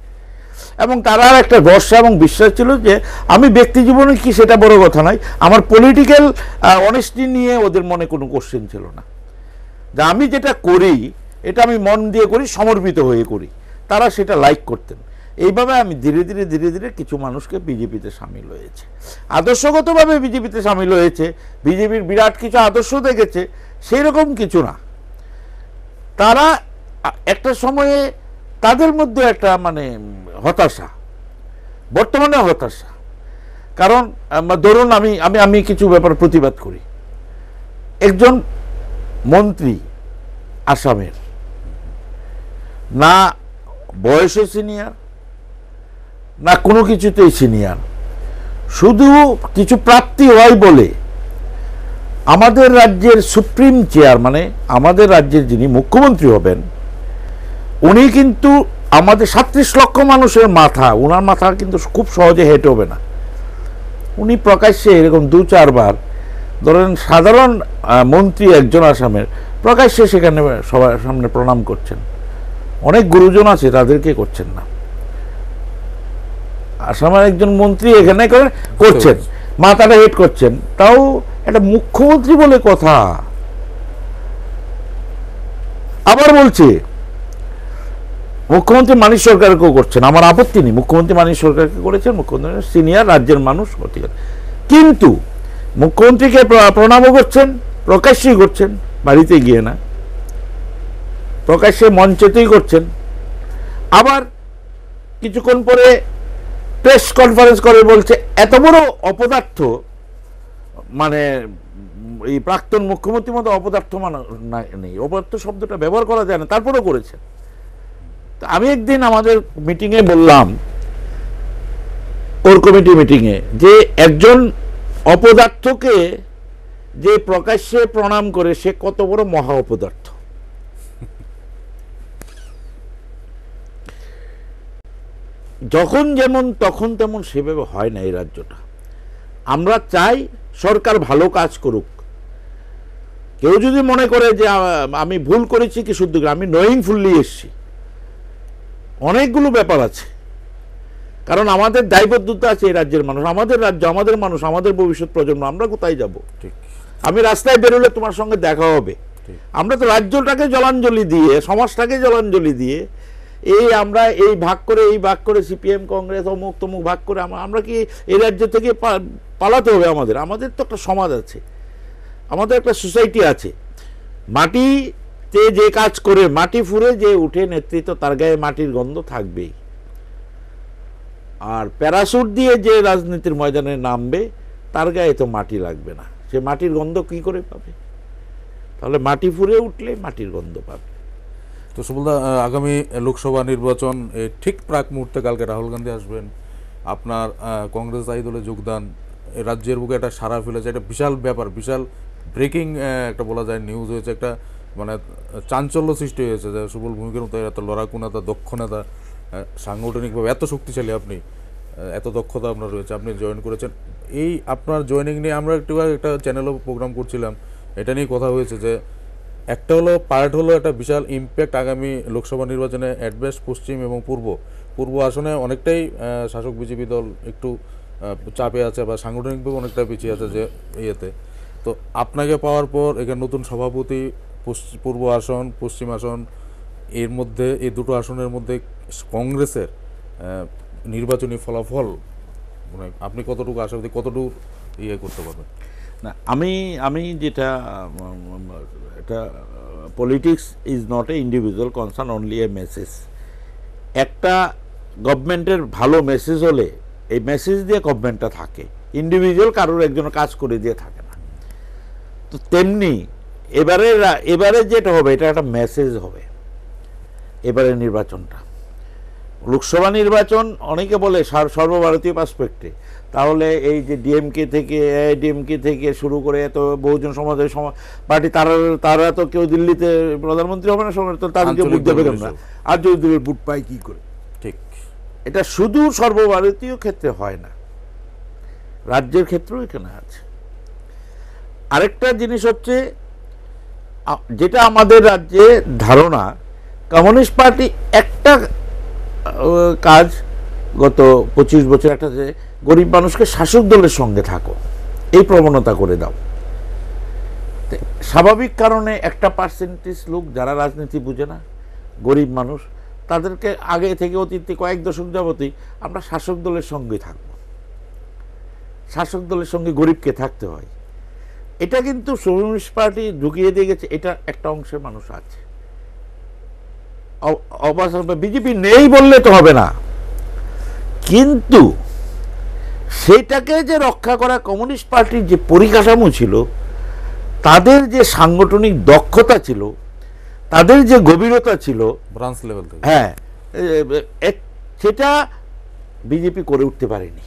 এবং তারা একটা ভরসা এবং বিশ্বাস ছিল যে আমি ব্যক্তি জীবনে কি সেটা বড় কথা নয়, আমার পলিটিক্যাল অনেস্টি নিয়ে ওদের মনে কোনো কোশ্চেন ছিল না, যে আমি যেটা করি এটা আমি মন দিয়ে করি, সমর্পিত হয়ে করি। তারা সেটা লাইক করতেন। এইভাবে আমি ধীরে ধীরে কিছু মানুষকে বিজেপিতে সামিল হয়েছে, আদর্শগতভাবে বিজেপিতে সামিল হয়েছে, বিজেপির বিরাট কিছু আদর্শ দেখেছে, সেই রকম কিছু না। তারা একটা সময়ে তাদের মধ্যে একটা মানে হতাশা, বর্তমানে হতাশা। কারণ ধরুন আমি আমি আমি কিছু ব্যাপার প্রতিবাদ করি। একজন মন্ত্রী আসামের, না বয়সে সিনিয়র না কোনো কিছুতেই সিনিয়র, শুধু কিছু প্রাপ্তি হয় বলে আমাদের রাজ্যের সুপ্রিম চেয়ার, মানে আমাদের রাজ্যের যিনি মুখ্যমন্ত্রী হবেন, উনি কিন্তু আমাদের 37 লক্ষ মানুষের মাথা, ওনার মাথা কিন্তু খুব সহজে হেঁটে হবে না। উনি প্রকাশ্যে এরকম 2-4 বার, ধরেন সাধারণ মন্ত্রী একজন আসামের, প্রকাশ্যে সেখানে সবার সামনে প্রণাম করছেন। অনেক গুরুজন আছে তাদেরকে করছেন না, আসামের একজন মন্ত্রী এখানে করছেন, মাথাটা হেট করছেন, তাও একটা মুখ্যমন্ত্রী বলে কথা। আবার বলছে মুখ্যমন্ত্রী মানিক সরকারকেও করছেন, আমার আপত্তি নেই, মুখ্যমন্ত্রী মানিক সরকারকে করেছেন, মুখ্যমন্ত্রী সিনিয়র রাজ্যের মানুষ, কিন্তু মুখ্যমন্ত্রীকে প্রণামও করছেন, প্রকাশ্যেই করছেন, বাড়িতে গিয়ে না, প্রকাশ্যে মঞ্চেতেই করছেন। আবার কিছুক্ষণ পরে প্রেস কনফারেন্স করে বলছে এত বড় অপদার্থ, মানে এই প্রাক্তন মুখ্যমন্ত্রীর মতো অপদার্থ নেই, অপদার্থ শব্দটা ব্যবহার করা যায় না, তারপরেও করেছেন। আমি একদিন আমাদের মিটিংয়ে বললাম, কোর কমিটি মিটিংয়ে, যে একজন অপদার্থকে যে প্রকাশ্যে প্রণাম করে সে কত বড় মহা অপদার্থ। যখন যেমন তখন তেমন সেভাবে হয় না এই রাজ্যটা। আমরা চাই সরকার ভালো কাজ করুক। কেউ যদি মনে করে যে আমি ভুল করেছি কি শুদ্ধ, আমি নোয়িং ফুললি এসছি, অনেকগুলো ব্যাপার আছে। কারণ আমাদের দায়বদ্ধতা আছে, এই রাজ্যের মানুষ, আমাদের রাজ্য, আমাদের মানুষ, আমাদের ভবিষ্যৎ প্রজন্ম, আমরা কোথায় যাব? আমি রাস্তায় বেরোলে তোমার সঙ্গে দেখা হবে। আমরা তো রাজ্যটাকে জলাঞ্জলি দিয়ে, সমাজটাকে জলাঞ্জলি দিয়ে, আমরা এই ভাগ করে সিপিএম কংগ্রেস অমুক তমুক ভাগ করে আমরা কি এই রাজ্য থেকে পালাতে হবে? আমাদের তো একটা সমাজ আছে, আমাদের একটা সোসাইটি আছে। মাটিতে যে কাজ করে, মাটি ফুঁড়ে যে উঠে নেতৃত্ব, তার গায়ে মাটির গন্ধ থাকবেই। আর প্যারাসুট দিয়ে যে রাজনীতির ময়দানে নামবে, তার গায়ে তো মাটি লাগবে না, সে মাটির গন্ধ কি করে পাবে? তাহলে মাটি ফুঁড়ে উঠলে মাটির গন্ধ পাবে। তো সুবলদা, আগামী লোকসভা নির্বাচন ঠিক প্রাক মুহূর্তে কালকে রাহুল গান্ধী আসবেন, আপনার কংগ্রেস দায়ী দলে যোগদান রাজ্যের বুকে একটা সাড়া ফেলেছে, একটা বিশাল ব্যাপার, বিশাল ব্রেকিং একটা বলা যায় নিউজ হয়েছে, একটা মানে চাঞ্চল্য সৃষ্টি হয়েছে যে সুবল ভৌমিকের মতো এত লড়াকু নেতা, দক্ষ নেতা, সাংগঠনিকভাবে এত শক্তিশালী, আপনি এত দক্ষতা আপনার রয়েছে, আপনি জয়েন করেছেন। এই আপনার জয়েনিং নিয়ে আমরা একটা চ্যানেলও প্রোগ্রাম করছিলাম, এটা নিয়ে কথা হয়েছে যে একটা পার্ট হলো একটা বিশাল ইম্প্যাক্ট আগামী লোকসভা নির্বাচনে অ্যাডভেস্ট পশ্চিম এবং পূর্ব আসনে অনেকটাই শাসক বিজেপি দল একটু চাপে আছে বা সাংগঠনিকভাবে অনেকটা পিছিয়ে আছে যে ইয়েতে। তো আপনাকে পাওয়ার পর এখানে নতুন সভাপতি, পূর্ব আসন, পশ্চিম আসন, এর মধ্যে এই দুটো আসনের মধ্যে কংগ্রেসের নির্বাচনী ফলাফল মানে আপনি কতটুকু আশাবাদী, কতটুকু করতে পারবেন? না, আমি যেটা, এটা politics is not a individual concern, only a message. একটা গভর্নমেন্টের ভালো মেসেজ হলে এই মেসেজ দিয়ে গভর্নমেন্টটা থাকে, ইন্ডিভিজুয়াল কারোর একজনের কাজ করে দিয়ে থাকে না। তো তেমনি এবারে যেটা হবে, এটা একটা মেসেজ হবে এবারে নির্বাচনটা। লোকসভা নির্বাচন অনেকে বলে সর্বভারতীয় পার্সপেক্টে, তাহলে এই যে ডিএমকে থেকে শুরু করে এত বহুজন সমাজের পার্টি, তারা তো কেউ দিল্লিতে প্রধানমন্ত্রী হবে না, তো তাদেরকে বুঝ দেবে না, আর যদি বুট পায় কি করে? ঠিক, এটা শুধু সর্বভারতীয় ক্ষেত্রে হয় না, রাজ্যের ক্ষেত্রেও এখানে আছে। আরেকটা জিনিস হচ্ছে, যেটা আমাদের রাজ্যে ধারণা, কমিউনিস্ট পার্টি একটা কাজ গত 25 বছর একটা যে গরিব মানুষকে শাসক দলের সঙ্গে থাকো, এই প্রবণতা করে দাও। স্বাভাবিক কারণে একটা পার্সেন্টেজ লোক যারা রাজনীতি বুঝে না, গরিব মানুষ, তাদেরকে আগে থেকে অতীতে কয়েক দশক যাবতই আমরা শাসক দলের সঙ্গে থাকবো, শাসক দলের সঙ্গে গরিবকে থাকতে হয়। এটা কিন্তু কমিউনিস্ট পার্টি ঢুকিয়ে দিয়ে গেছে, এটা একটা অংশের মানুষ আছে। বিজেপি নেই বললে তো হবে না, কিন্তু সেটাকে যে রক্ষা করা কমিউনিস্ট পার্টির যে পরিকাঠামো ছিল, তাদের যে সাংগঠনিক দক্ষতা ছিল, তাদের যে গভীরতা ছিল ব্রাঞ্চ লেভেল থেকে, হ্যাঁ, সেটা বিজেপি করে উঠতে পারেনি।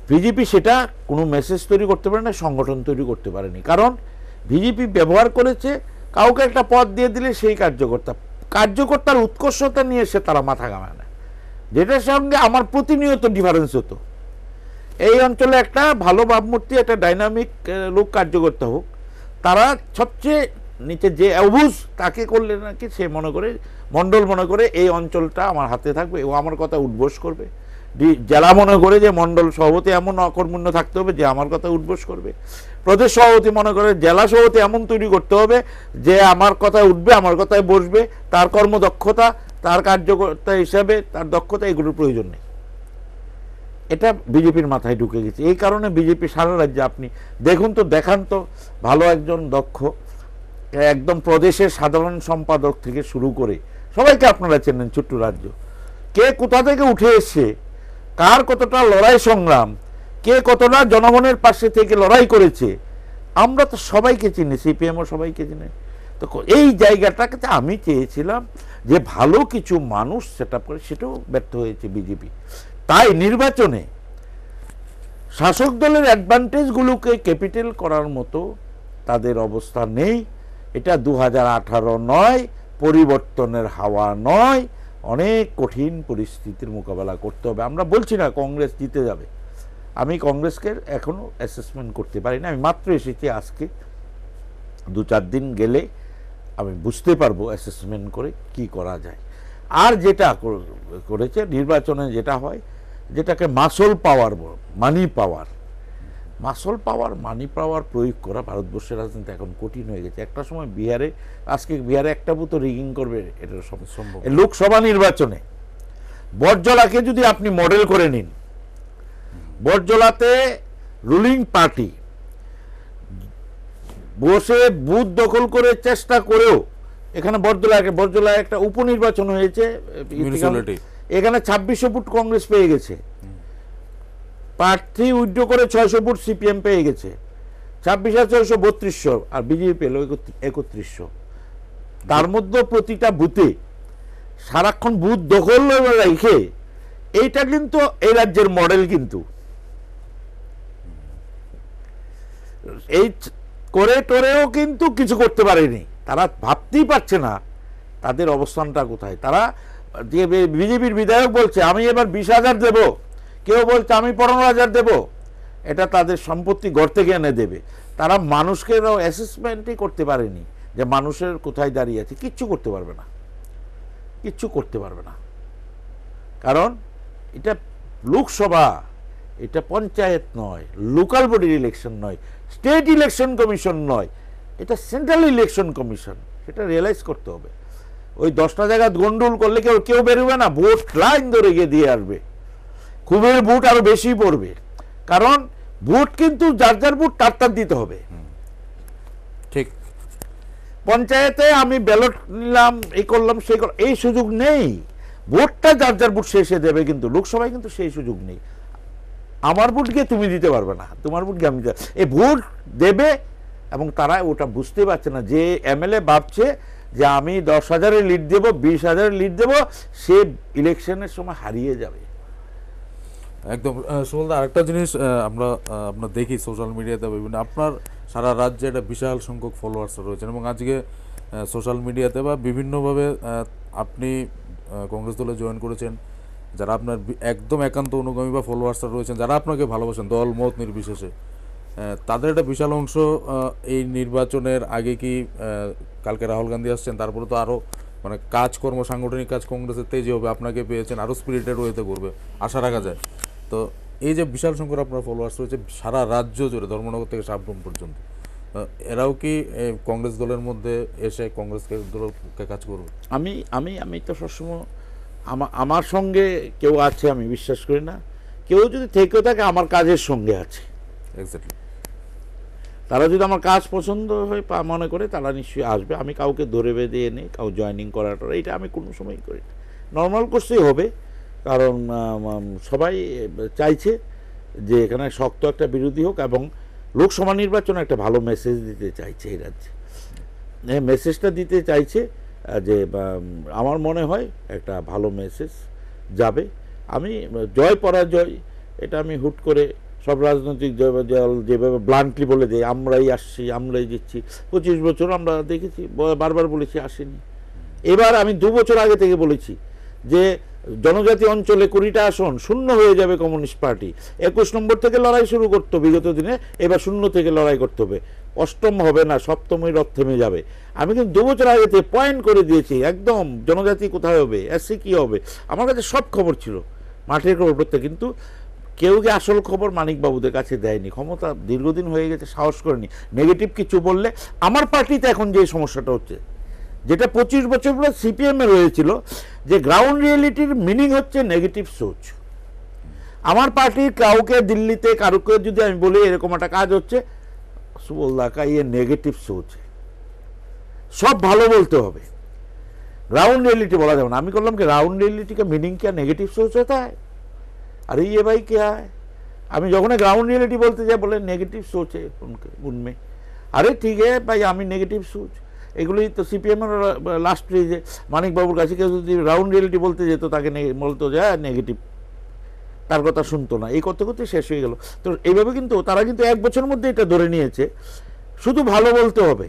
বিজেপি সেটা কোনো মেসেজ তৈরি করতে পারে না, সংগঠন তৈরি করতে পারেনি। কারণ বিজেপি ব্যবহার করেছে কাউকে একটা পদ দিয়ে দিলে সেই কার্যকর্তার উৎকর্ষতা নিয়ে সে তারা মাথা ঘামায় না, যেটার সঙ্গে আমার প্রতিনিয়ত ডিফারেন্স হতো। এই অঞ্চলে একটা ভালো ভাবমূর্তি, একটা ডাইনামিক লোক কার্যকর্তা হোক, তারা সবচেয়ে নিচে যে অবুজ তাকে করলে নাকি সে মনে করে, মণ্ডল মনে করে এই অঞ্চলটা আমার হাতে থাকবে, ও আমার কথা উদ্বোস করবে। জেলা মনে করে যে মণ্ডল সভাপতি এমন অকর্মণ্য থাকতে হবে যে আমার কথা উদ্বোস করবে। প্রদেশ সভাপতি মনে করে জেলা সভাপতি এমন তৈরি করতে হবে যে আমার কথায় উঠবে, আমার কথায় বসবে, তার কর্মদক্ষতা, তার কার্যকর্তা হিসাবে তার দক্ষতা, এগুলোর প্রয়োজন নেই। এটা বিজেপির মাথায় ঢুকে গেছে। এই কারণে বিজেপি সারা রাজ্যে, আপনি দেখুন তো, দেখান তো, ভালো একজন দক্ষ একদম প্রদেশের সাধারণ সম্পাদক থেকে শুরু করে সবাইকে আপনারা চেনেন, ছোট্ট রাজ্য, কে কোথা থেকে উঠে এসছে, কার কতটা লড়াই সংগ্রাম, কে কতটা জনগণের পাশে থেকে লড়াই করেছে, আমরা তো সবাইকে চিনি, সিপিএমও সবাইকে চিনি। তো এই জায়গাটাকে আমি চেয়েছিলাম যে ভালো কিছু মানুষ সেট আপ করে, সেটাও ব্যর্থ হয়েছে বিজেপি। তাই নির্বাচনে শাসক দলের অ্যাডভান্টেজগুলোকে ক্যাপিটাল করার মতো তাদের অবস্থা নেই। এটা 2018 নয়, পরিবর্তনের হাওয়া নয়, অনেক কঠিন পরিস্থিতির মোকাবেলা করতে হবে। আমরা বলছি না কংগ্রেস জিতে যাবে, আমি কংগ্রেসকে এখনো অ্যাসেসমেন্ট করতে পারি না। আমি মাত্র এসেছি আজকে, 2-4 দিন গেলে আমি বুঝতে পারবো অ্যাসেসমেন্ট করে কি করা যায়। আর যেটা করেছে নির্বাচনে যেটা হয়, যেটাকে মাসল পাওয়ার, মানি পাওয়ার, মাসল পাওয়ার, মানি পাওয়ার প্রয়োগ করা ভারতবর্ষের রাজনীতি এখন কঠিন হয়ে গেছে। একটা সময় বিহারে, আজকে বিহারে একটা বুথ রিগিং করবে, এটা সম্ভব। লোকসভা নির্বাচনে বটজলাকে যদি আপনি মডেল করে নিন, বটজলাতে রুলিং পার্টি বসে বুথ দখল করে চেষ্টা করেও, এখানে বটজলায় একটা উপনির্বাচন হয়েছে, এখানে 2600 ভোট কংগ্রেস পেয়ে গেছে, প্রার্থী উইথড্র করে 600 ভোট সিপিএম পেয়ে গেছে, 26,632, আর বিজেপি পেল 3100। তার মধ্যে প্রতিটা বুথে সারাক্ষণ বুথ দখল রেখে, এইটা কিন্তু এই রাজ্যের মডেল। কিন্তু এই করে টোরেও কিন্তু কিছু করতে পারেনি, তারা ভাবতেই পারছে না তাদের অবস্থানটা কোথায়। তারা যে বিজেপির বিধায়ক বলছে আমি এবার 20,000 দেব, কেউ বলছে আমি 15,000 দেব, এটা তাদের সম্পত্তি ঘর থেকে এনে দেবে। তারা মানুষকে অ্যাসেসমেন্টই করতে পারেনি যে মানুষের কোথায় দাঁড়িয়ে আছে। কিচ্ছু করতে পারবে না, কিচ্ছু করতে পারবে না। কারণ এটা লোকসভা, এটা পঞ্চায়েত নয়, লোকাল বডির ইলেকশন নয়, স্টেট ইলেকশন কমিশন নয়, এটা সেন্ট্রাল ইলেকশন কমিশন। সেটা রিয়েলাইজ করতে হবে। ওই 10টা জায়গায় গন্ডগোল করলে কেউ বেরোবে না, ভোট লাইন ধরে গিয়ে দিয়ে আসবে, খুবের ভোট আরো বেশি পড়বে। কারণ ভোট কিন্তু যার যার ভোট তার দিতে হবে। ঠিক, পঞ্চায়েতে আমি ব্যালট নিলাম, এই করলাম, সেই করলাম, এই সুযোগ নেই। ভোটটা যার যার ভোট শেষে দেবে, কিন্তু লোকসভায় কিন্তু সেই সুযোগ নেই। আমার ভোট গিয়ে তুমি দিতে পারবে না, তোমার ভোট গিয়ে আমি এই ভোট দেবে। এবং তারা ওটা বুঝতে পারছে না যে এমএলএ ভাবছে যে আমি 10,000-এর লিড দেব, 20,000-এর লিড দেব, সে ইলেকশনের সময় হারিয়ে যাবে। একদম। সুমলদা, আরেকটা জিনিস আমরা দেখি সোশ্যাল মিডিয়াতে বিভিন্ন, আপনার সারা রাজ্যে একটা বিশাল সংখ্যক ফলোয়ার্স রয়েছেন, এবং আজকে সোশ্যাল মিডিয়াতে বা বিভিন্নভাবে আপনি কংগ্রেস দলে জয়েন করেছেন, যারা আপনার একদম একান্ত অনুগামী বা ফলোয়ার্সরা রয়েছেন, যারা আপনাকে ভালোবাসেন দল মত নির্বিশেষে, তাদের একটা বিশাল অংশ এই নির্বাচনের আগে কি, কালকে রাহুল গান্ধী আসছেন, তারপরে তো আরও মানে কাজকর্ম, সাংগঠনিক কাজ কংগ্রেসের তেজি হবে, আপনাকে পেয়েছেন, আরও স্পিরিটেড ওয়েতে করবে আশা রাখা যায়। তো এই যে বিশাল সংখ্যার আপনার ফলোয়ার্স রয়েছে সারা রাজ্য জুড়ে, ধর্মনগর থেকে সাবরুম পর্যন্ত, এরাও কি কংগ্রেস দলের মধ্যে এসে কংগ্রেসকে দলকে কাজ করবে? আমি আমি আমি তো সবসময় আমার সঙ্গে কেউ আছে আমি বিশ্বাস করি না, কেউ যদি থেকেও থাকে আমার কাজের সঙ্গে আছে। এক্স্যাক্টলি। তারা যদি আমার কাজ পছন্দ হয় মনে করে তারা নিশ্চয়ই আসবে। আমি কাউকে ধরে বেঁধে এনে কাউ জয়েনিং করাটা এটা আমি কোনো সময়ই করি না। নর্মাল কোর্সেই হবে, কারণ সবাই চাইছে যে এখানে শক্ত একটা বিরোধী হোক এবং লোকসভা নির্বাচনে একটা ভালো মেসেজ দিতে চাইছে এই রাজ্যে। এই মেসেজটা দিতে চাইছে যে আমার মনে হয় একটা ভালো মেসেজ যাবে। আমি জয় পরাজয় এটা আমি হুট করে সব রাজনৈতিক দল যেভাবে ব্লান্টলি বলে দেয় আমরাই আসছি আমরাই দিচ্ছি, 25 বছর আমরা দেখেছি, বারবার বলেছি আসেনি। এবার আমি 2 বছর আগে থেকে বলেছি যে জনজাতি অঞ্চলে 20টা আসন শূন্য হয়ে যাবে কমিউনিস্ট পার্টি, 21 নম্বর থেকে লড়াই শুরু করতো বিগত দিনে, এবার 0 থেকে লড়াই করতে হবে, 8ম হবে না, 7মই রথ থেমে যাবে। আমি কিন্তু 2 বছর আগে থেকে পয়েন্ট করে দিয়েছি একদম জনজাতি কোথায় হবে, এসসি কী হবে, আমার কাছে সব খবর ছিল, মাঠের খবর প্রত্যেক। কিন্তু কেউ কি আসল খবর মানিকবাবুদের কাছে দেয়নি, ক্ষমতা দীর্ঘদিন হয়ে গেছে, সাহস করেনি। নেগেটিভ কিছু বললে আমার পার্টিতে এখন যে সমস্যাটা হচ্ছে, যেটা 25 বছর পরে সিপিএমে রয়েছিল, যে গ্রাউন্ড রিয়েলিটির মিনিং হচ্ছে নেগেটিভ সোচ। আমার পার্টির কাউকে দিল্লিতে কারুকে যদি আমি বলি এরকম একটা কাজ হচ্ছে, সুবলদা কা ইয়ে নেগেটিভ সোচ, সব ভালো বলতে হবে, ग्राउंड रियलिटी बोला जाए ना। আমি করলাম कि ग्राउंड रियलिटी का मीनिंग क्या नेगेटिव सोच होता है, अरे ये भाई क्या है। আমি যখন গ্রাউন্ড রিয়েলিটি বলতে যাই বলে নেগেটিভ সোচ উনমে, আরে ঠিক है ভাই আমি নেগেটিভ সোচ, এগুলোই তো সিপিএমের লাস্ট পেজে মানিকবাবুর কাছে কেউ যদি গ্রাউন্ড রিয়েলিটি বলতে যেত তাকে বলতো যে নেগেটিভ, তার কথা শুনতো না, এই করতে করতে শেষ হয়ে গেল। তো এইভাবে কিন্তু তারা কিন্তু 1 বছরের মধ্যে এটা ধরে নিয়েছে, শুধু ভালো বলতে হবে,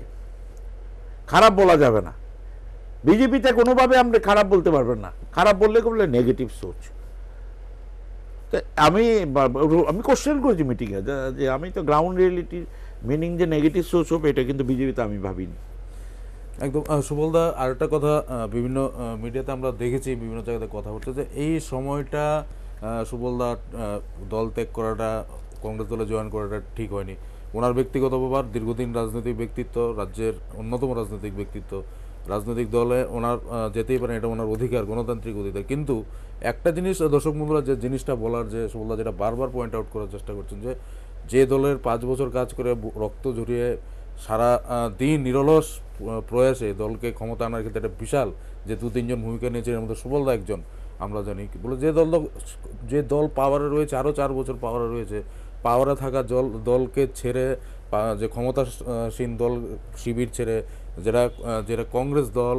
খারাপ বলা যাবে না। বিজেপিতে কোনোভাবে আপনি খারাপ বলতে পারবেন না, খারাপ বললে বললে নেগেটিভ সোচ। আমি আমি কোশ্চেন করেছি মিটিংয়ে যে আমি তো গ্রাউন্ড রিয়েলিটির মিনিং যে নেগেটিভ সোচ হবে এটা কিন্তু বিজেপিতে আমি ভাবিনি। একদম। সুবলদা, আরেকটা কথা, বিভিন্ন মিডিয়াতে আমরা দেখেছি, বিভিন্ন জায়গাতে কথা হচ্ছে যে এই সময়টা সুবলদা দল ত্যাগ করাটা, কংগ্রেস দলে জয়েন করাটা ঠিক হয়নি। ওনার ব্যক্তিগত ব্যাপার, দীর্ঘদিন রাজনৈতিক ব্যক্তিত্ব, রাজ্যের অন্যতম রাজনৈতিক ব্যক্তিত্ব, রাজনৈতিক দলে ওনার যেতেই পারেন, এটা ওনার অধিকার, গণতান্ত্রিক অধিকার। কিন্তু একটা জিনিস দর্শক বন্ধুরা যে জিনিসটা বলার, যে সুবলদা যেটা বারবার পয়েন্ট আউট করার চেষ্টা করছেন, যে দলের 5 বছর কাজ করে রক্ত ঝরিয়ে সারা দিন নিরলস প্রয়াসে দলকে ক্ষমতা আনার ক্ষেত্রে একটা বিশাল যে 2-3 জন ভূমিকা নিয়েছে, এর মধ্যে সুবলদা একজন, আমরা জানি বলে যে দল পাওয়ারে রয়েছে, আরও 4 বছর পাওয়ারে রয়েছে, পাওয়ারে থাকা দলকে ছেড়ে, যে ক্ষমতাসীন দল শিবির ছেড়ে, যেটা কংগ্রেস দল,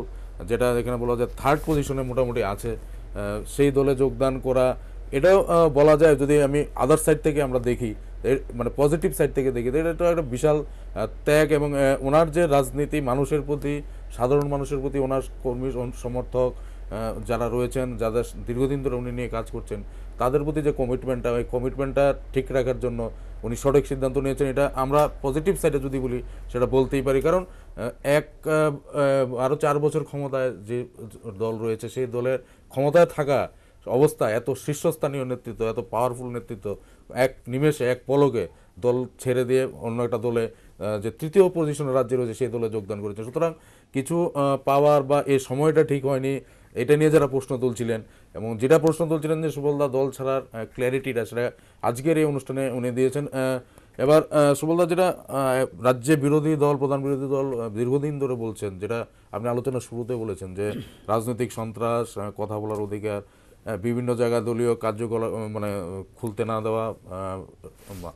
যেটা এখানে বলা যায় 3rd পজিশনে মোটামুটি আছে, সেই দলে যোগদান করা, এটাও বলা যায়, যদি আমি আদার সাইড থেকে আমরা দেখি, মানে পজিটিভ সাইড থেকে দেখি, এটা একটা বিশাল ত্যাগ। এবং ওনার যে রাজনীতি, মানুষের প্রতি, সাধারণ মানুষের প্রতি, ওনার কর্মী সমর্থক যারা রয়েছেন, যাদের দীর্ঘদিন ধরে উনি নিয়ে কাজ করছেন, তাদের প্রতি যে কমিটমেন্টটা, ওই কমিটমেন্টটা ঠিক রাখার জন্য উনি সঠিক সিদ্ধান্ত নিয়েছেন। এটা আমরা পজিটিভ সাইডে যদি বলি সেটা বলতেই পারি, কারণ আরও 4 বছর ক্ষমতায় যে দল রয়েছে, সেই দলের ক্ষমতায় থাকা অবস্থায় এত শীর্ষস্থানীয় নেতৃত্ব, এত পাওয়ারফুল নেতৃত্ব এক নিমেষে, এক পলকে দল ছেড়ে দিয়ে অন্য একটা দলে, যে 3য় পজিশনে রাজ্যে রয়েছে, সেই দলে যোগদান করেছে। সুতরাং কিছু পাওয়ার বা এই সময়টা ঠিক হয়নি, এটা নিয়ে যারা প্রশ্ন তুলছিলেন, এবং যেটা প্রশ্ন তুলছিলেন যে সুবলদা দল ছাড়ার ক্ল্যারিটিটা, সেটা আজকের এই অনুষ্ঠানে উনি দিয়েছেন। এবার সুবলদা, যেটা রাজ্যে বিরোধী দল, প্রধান বিরোধী দল দীর্ঘদিন ধরে বলছেন, যেটা আপনি আলোচনার শুরুতে বলেছেন, যে রাজনৈতিক সন্ত্রাস, কথা বলার অধিকার, বিভিন্ন জায়গায় দলীয় কার্যকলাপ মানে খুলতে না দেওয়া,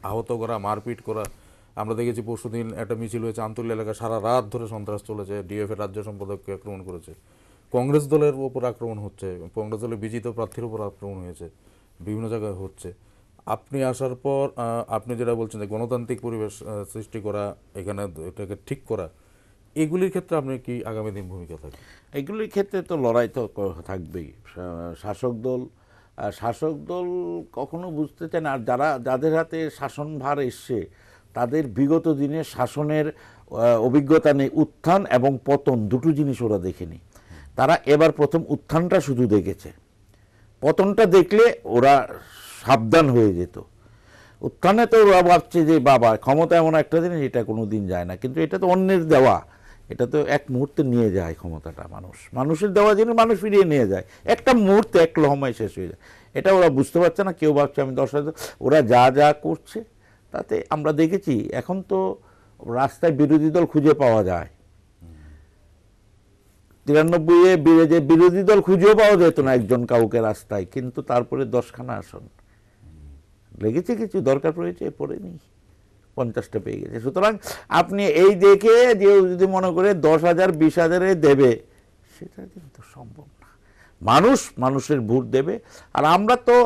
আহত করা, মারপিট করা। আমরা দেখেছি পরশুদিন একটা মিছিল হয়েছে আমতলী এলাকায়, সারা রাত ধরে সন্ত্রাস চলেছে, ডিএফের রাজ্য সম্পাদককে আক্রমণ করেছে, কংগ্রেস দলের ওপর আক্রমণ হচ্ছে, কংগ্রেস দলের বিজিত প্রার্থীর উপর আক্রমণ হয়েছে, বিভিন্ন জায়গায় হচ্ছে। আপনি আসার পর আপনি যেটা বলছেন যে গণতান্ত্রিক পরিবেশ সৃষ্টি করা, এখানে এটাকে ঠিক করা, এগুলির ক্ষেত্রে আপনি কি আগামী দিন ভূমিকা থাকবে? এগুলির ক্ষেত্রে তো লড়াই তো থাকবেই। শাসক দল কখনো বুঝতে চায় না, আর যাদের হাতে শাসনভার এসছে তাদের বিগত দিনে শাসনের অভিজ্ঞতা নেই, উত্থান এবং পতন দুটো জিনিস ওরা দেখেনি। তারা এবার প্রথম উত্থানটা শুধু দেখেছে, পতনটা দেখলে ওরা সাবধান হয়ে যেত। উত্থানে তো ওরা ভাবছে যে বাবা ক্ষমতা এমন একটা জিনিস, এটা কোনো দিন যায় না, কিন্তু এটা তো অন্যের দেওয়া, এটা তো এক মুহূর্তে নিয়ে যায় ক্ষমতাটা, মানুষের দেওয়া জিনিস মানুষ ফিরিয়ে নিয়ে যায় একটা মুহূর্তে, এক লহমায় শেষ হয়ে যায়। এটা ওরা বুঝতে পারছে না, কেউ ভাবছে আমি 10,000। ওরা যা যা করছে তাতে আমরা দেখেছি এখন তো রাস্তায় বিরোধী দল খুঁজে পাওয়া যায়। 93-এ যে বিরোধী দল খুঁজেও পাওয়া যেত না একজন কাউকে রাস্তায়, কিন্তু তারপরে 10খানা আসন লেগেছে, কিছু দরকার পড়েছে, পড়েনি, 50টা পেয়ে গেছে। সুতরাং আপনি এই দেখে যে যদি মনে করে 10,000 20,000-এ দেবে, সেটা কিন্তু সম্ভব না। মানুষের ভোট দেবে। আর আমরা তো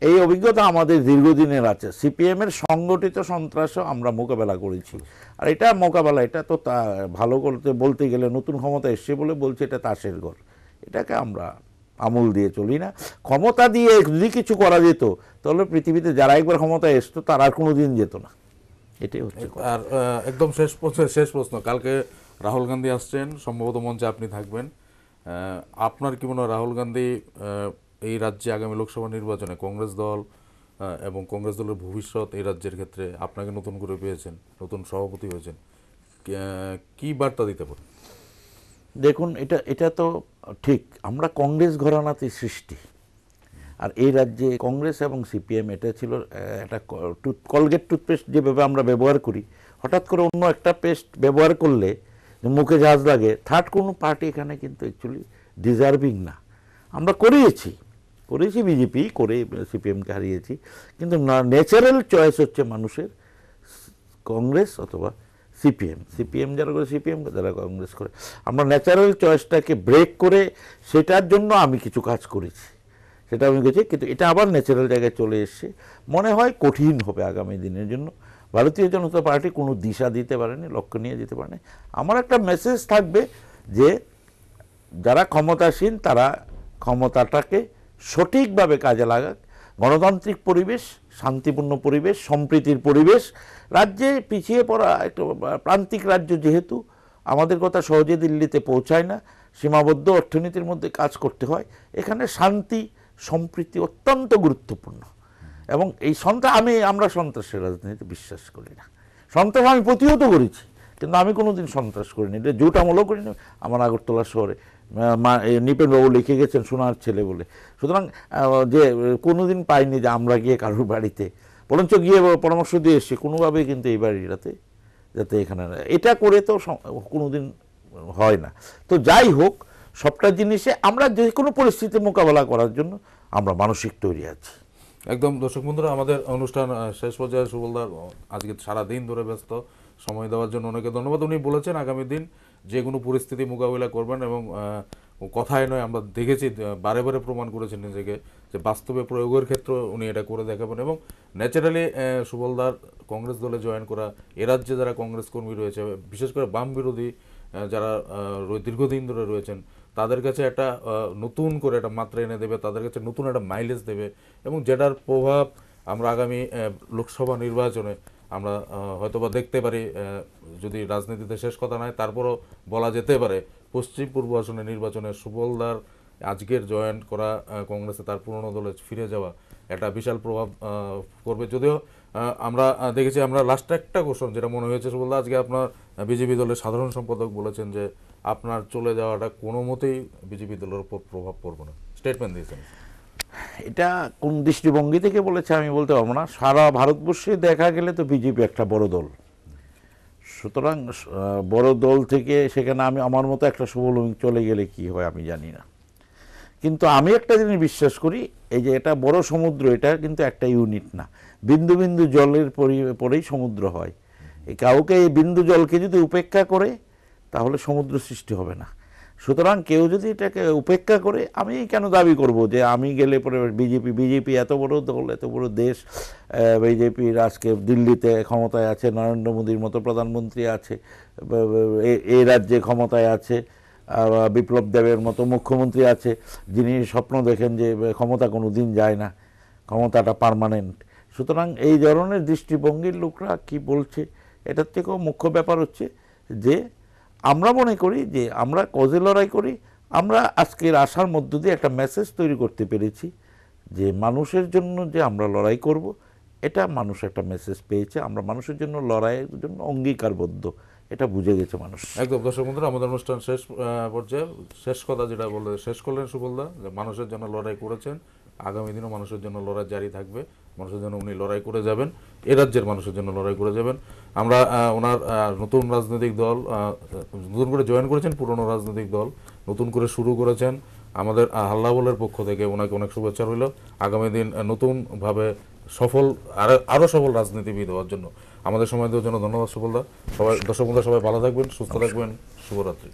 এই অভিজ্ঞতা আমাদের দীর্ঘদিনের আছে, সিপিএমের সংগঠিত সন্ত্রাসও আমরা মোকাবেলা করেছি। আর এটা মোকাবেলা, এটা তো তা ভালো করতে বলতে গেলে নতুন ক্ষমতা এসছে বলে বলছে এটা তাসের ঘর, এটাকে আমরা আমল দিয়ে চলি না। ক্ষমতা দিয়ে যদি কিছু করা যেত তাহলে পৃথিবীতে যারা একবার ক্ষমতা এসতো তারা আর কোনো দিন যেত না, এটাই হচ্ছে। আর একদম শেষ প্রশ্ন, কালকে রাহুল গান্ধী আসছেন, সম্ভবত মঞ্চে আপনি থাকবেন। আপনার কি মনে হয় রাহুল গান্ধী এই রাজ্যে আগামী লোকসভা নির্বাচনে কংগ্রেস দল এবং কংগ্রেস দলের ভবিষ্যৎ এই রাজ্যের ক্ষেত্রে, আপনাকে নতুন করে পেয়েছেন, নতুন সভাপতি হয়েছেন, কি বার্তা দিতে পারেন? দেখুন, এটা তো ঠিক, আমরা কংগ্রেস ঘরানাতে সৃষ্টি। আর এই রাজ্যে কংগ্রেস এবং সিপিএম এটা ছিল একটা কলগেট টুথপেস্ট যেভাবে আমরা ব্যবহার করি, হঠাৎ করে অন্য একটা পেস্ট ব্যবহার করলে মুখে ঝাঁজ লাগে, থার্ড কোনো পার্টি এখানে কিন্তু অ্যাকচুয়ালি ডিজার্ভিং না। আমরা করেছি বিজেপি করে সিপিএমকে হারিয়েছি, কিন্তু ন্যাচারাল চয়েস হচ্ছে মানুষের কংগ্রেস অথবা সিপিএম যারা করে সিপিএম, যারা কংগ্রেস করে। আমরা ন্যাচারাল চয়েসটাকে ব্রেক করে সেটার জন্য আমি কিছু কাজ করেছি, সেটা আমি গেছি, কিন্তু এটা আবার ন্যাচারাল জায়গায় চলে এসছে। মনে হয় কঠিন হবে আগামী দিনের জন্য। ভারতীয় জনতা পার্টি কোনো দিশা দিতে পারেনি, লক্ষ্য নিয়ে যেতে পারেনি। আমার একটা মেসেজ থাকবে যে যারা ক্ষমতাসীন তারা ক্ষমতাটাকে সঠিকভাবে কাজে লাগাক, গণতান্ত্রিক পরিবেশ, শান্তিপূর্ণ পরিবেশ, সম্প্রীতির পরিবেশ। রাজ্যে পিছিয়ে পড়া একটা প্রান্তিক রাজ্য যেহেতু, আমাদের কথা সহজে দিল্লিতে পৌঁছায় না, সীমাবদ্ধ অর্থনীতির মধ্যে কাজ করতে হয়। এখানে শান্তি সম্প্রীতি অত্যন্ত গুরুত্বপূর্ণ। এবং এই আমরা সন্ত্রাসের রাজনীতিতে বিশ্বাস করি না। সন্ত্রাস আমি প্রতিহত করেছি, কিন্তু আমি কোনোদিন সন্ত্রাস করিনি, এটা জোট আমলও করিনি। আমার আগরতলা শহরে নিপেনবাবু লিখে গেছেন সোনার ছেলে বলে। সুতরাং যে কোনোদিন পাইনি যে আমরা গিয়ে কারোর বাড়িতে, বরঞ্চ গিয়ে পরামর্শ দিয়ে এসছি কোনোভাবেই কিন্তু এই বাড়িটাতে যাতে এখানে এটা করে তো কোনোদিন হয় না। তো যাই হোক, সবটা জিনিসে আমরা যে কোনো পরিস্থিতি মোকাবেলা করার জন্য আমরা মানসিক তৈরি আছি। একদম। দর্শক বন্ধুরা, আমাদের অনুষ্ঠান শেষ পর্যায়ে সুবলদার আজকে সারা দিন ধরে ব্যস্ত, সময় দেওয়ার জন্য অনেকে ধন্যবাদ। উনি বলেছেন আগামী দিন যে কোনো পরিস্থিতি মোকাবিলা করবেন, এবং কথায় নয়, আমরা দেখেছি বারে বারে প্রমাণ করেছেন নিজেকে যে বাস্তবে প্রয়োগের ক্ষেত্রে উনি এটা করে দেখাবেন। এবং ন্যাচারালি সুবলদার কংগ্রেস দলে জয়েন করা, এ রাজ্যে যারা কংগ্রেস কর্মী রয়েছে, বিশেষ করে বাম বিরোধী যারা দীর্ঘদিন ধরে রয়েছেন, তাদের কাছে একটা নতুন করে একটা মাত্রা এনে দেবে, তাদের কাছে নতুন একটা মাইলেজ দেবে, এবং যেটার প্রভাব আমরা আগামী লোকসভা নির্বাচনে আমরা হয়তোবা দেখতে পারি। যদি রাজনীতিতে শেষ কথা নয়, তারপরও বলা যেতে পারে পশ্চিম পূর্ব আসনের নির্বাচনে সুবলদার আজকের জয়েন করা কংগ্রেসে তার পুরনো দলে ফিরে যাওয়া একটা বিশাল প্রভাব করবে। যদিও আমরা দেখেছি, আমরা লাস্ট একটা কোশ্চেন যেটা মনে হয়েছে সুবলদা, আজকে আপনার বিজেপি দলের সাধারণ সম্পাদক বলেছেন যে আপনার চলে যাওয়াটা কোনো মতেই বিজেপি দলের উপর প্রভাব পড়বে না, স্টেটমেন্ট দিয়েছেন। এটা কোন দৃষ্টিভঙ্গি থেকে বলেছে আমি বলতে পারবো না। সারা ভারতবর্ষে দেখা গেলে তো বিজেপি একটা বড় দল, সুতরাং বড় দল থেকে সেখানে আমার মতো একটা শুভলঙ্গী চলে গেলে কি হয় আমি জানি না। কিন্তু আমি একটা জিনিস বিশ্বাস করি, এই যে এটা বড় সমুদ্র, এটা কিন্তু একটা ইউনিট না। বিন্দু বিন্দু জলের পরেই সমুদ্র হয়। এই কাউকে এই বিন্দু জলকে যদি উপেক্ষা করে তাহলে সমুদ্র সৃষ্টি হবে না। সুতরাং কেউ যদি এটাকে উপেক্ষা করে, আমি কেন দাবি করব যে আমি গেলে পরে বিজেপি এত বড় দল, এত বড় দেশ, বিজেপির আজকে দিল্লিতে ক্ষমতায় আছে, নরেন্দ্র মোদীর মতো প্রধানমন্ত্রী আছে, এই রাজ্যে ক্ষমতায় আছে বিপ্লব দেবের মতো মুখ্যমন্ত্রী আছে, যিনি স্বপ্ন দেখেন যে ক্ষমতা কোনো দিন যায় না, ক্ষমতাটা পার্মানেন্ট। সুতরাং এই ধরনের দৃষ্টিভঙ্গির লোকরা কি বলছে, এটার থেকেও মুখ্য ব্যাপার হচ্ছে যে আমরা মনে করি যে আমরা কজে লড়াই করি, আমরা আজকের আশার মধ্য দিয়ে একটা মেসেজ তৈরি করতে পেরেছি যে মানুষের জন্য যে আমরা লড়াই করব, এটা মানুষ একটা মেসেজ পেয়েছে। আমরা মানুষের জন্য লড়াইয়ের জন্য অঙ্গীকারবদ্ধ, এটা বুঝে গেছে মানুষ। একদম। দর্শক বন্ধুরা, আমাদের অনুষ্ঠান শেষ পর্যায়ে শেষ কথা যেটা বলে শেষ করলেন সুবলদা, যে মানুষের জন্য লড়াই করেছেন, আগামী দিনও মানুষের জন্য লড়াই জারি থাকবে, মানুষের জন্য উনি লড়াই করে যাবেন, এ রাজ্যের মানুষের জন্য লড়াই করে যাবেন। আমরা ওনার নতুন রাজনৈতিক দল নতুন করে জয়েন করেছেন, পুরনো রাজনৈতিক দল নতুন করে শুরু করেছেন, আমাদের হাল্লাবলের পক্ষ থেকে ওনাকে অনেক শুভেচ্ছা রইল আগামী দিন নতুনভাবে সফল আরও সফল রাজনীতিবিদ হওয়ার জন্য। আমাদের সময় দেওয়ার জন্য ধন্যবাদ সুবলদা। সবাই দর্শক বন্ধুরা সবাই ভালো থাকবেন, সুস্থ থাকবেন, শুভরাত্রি।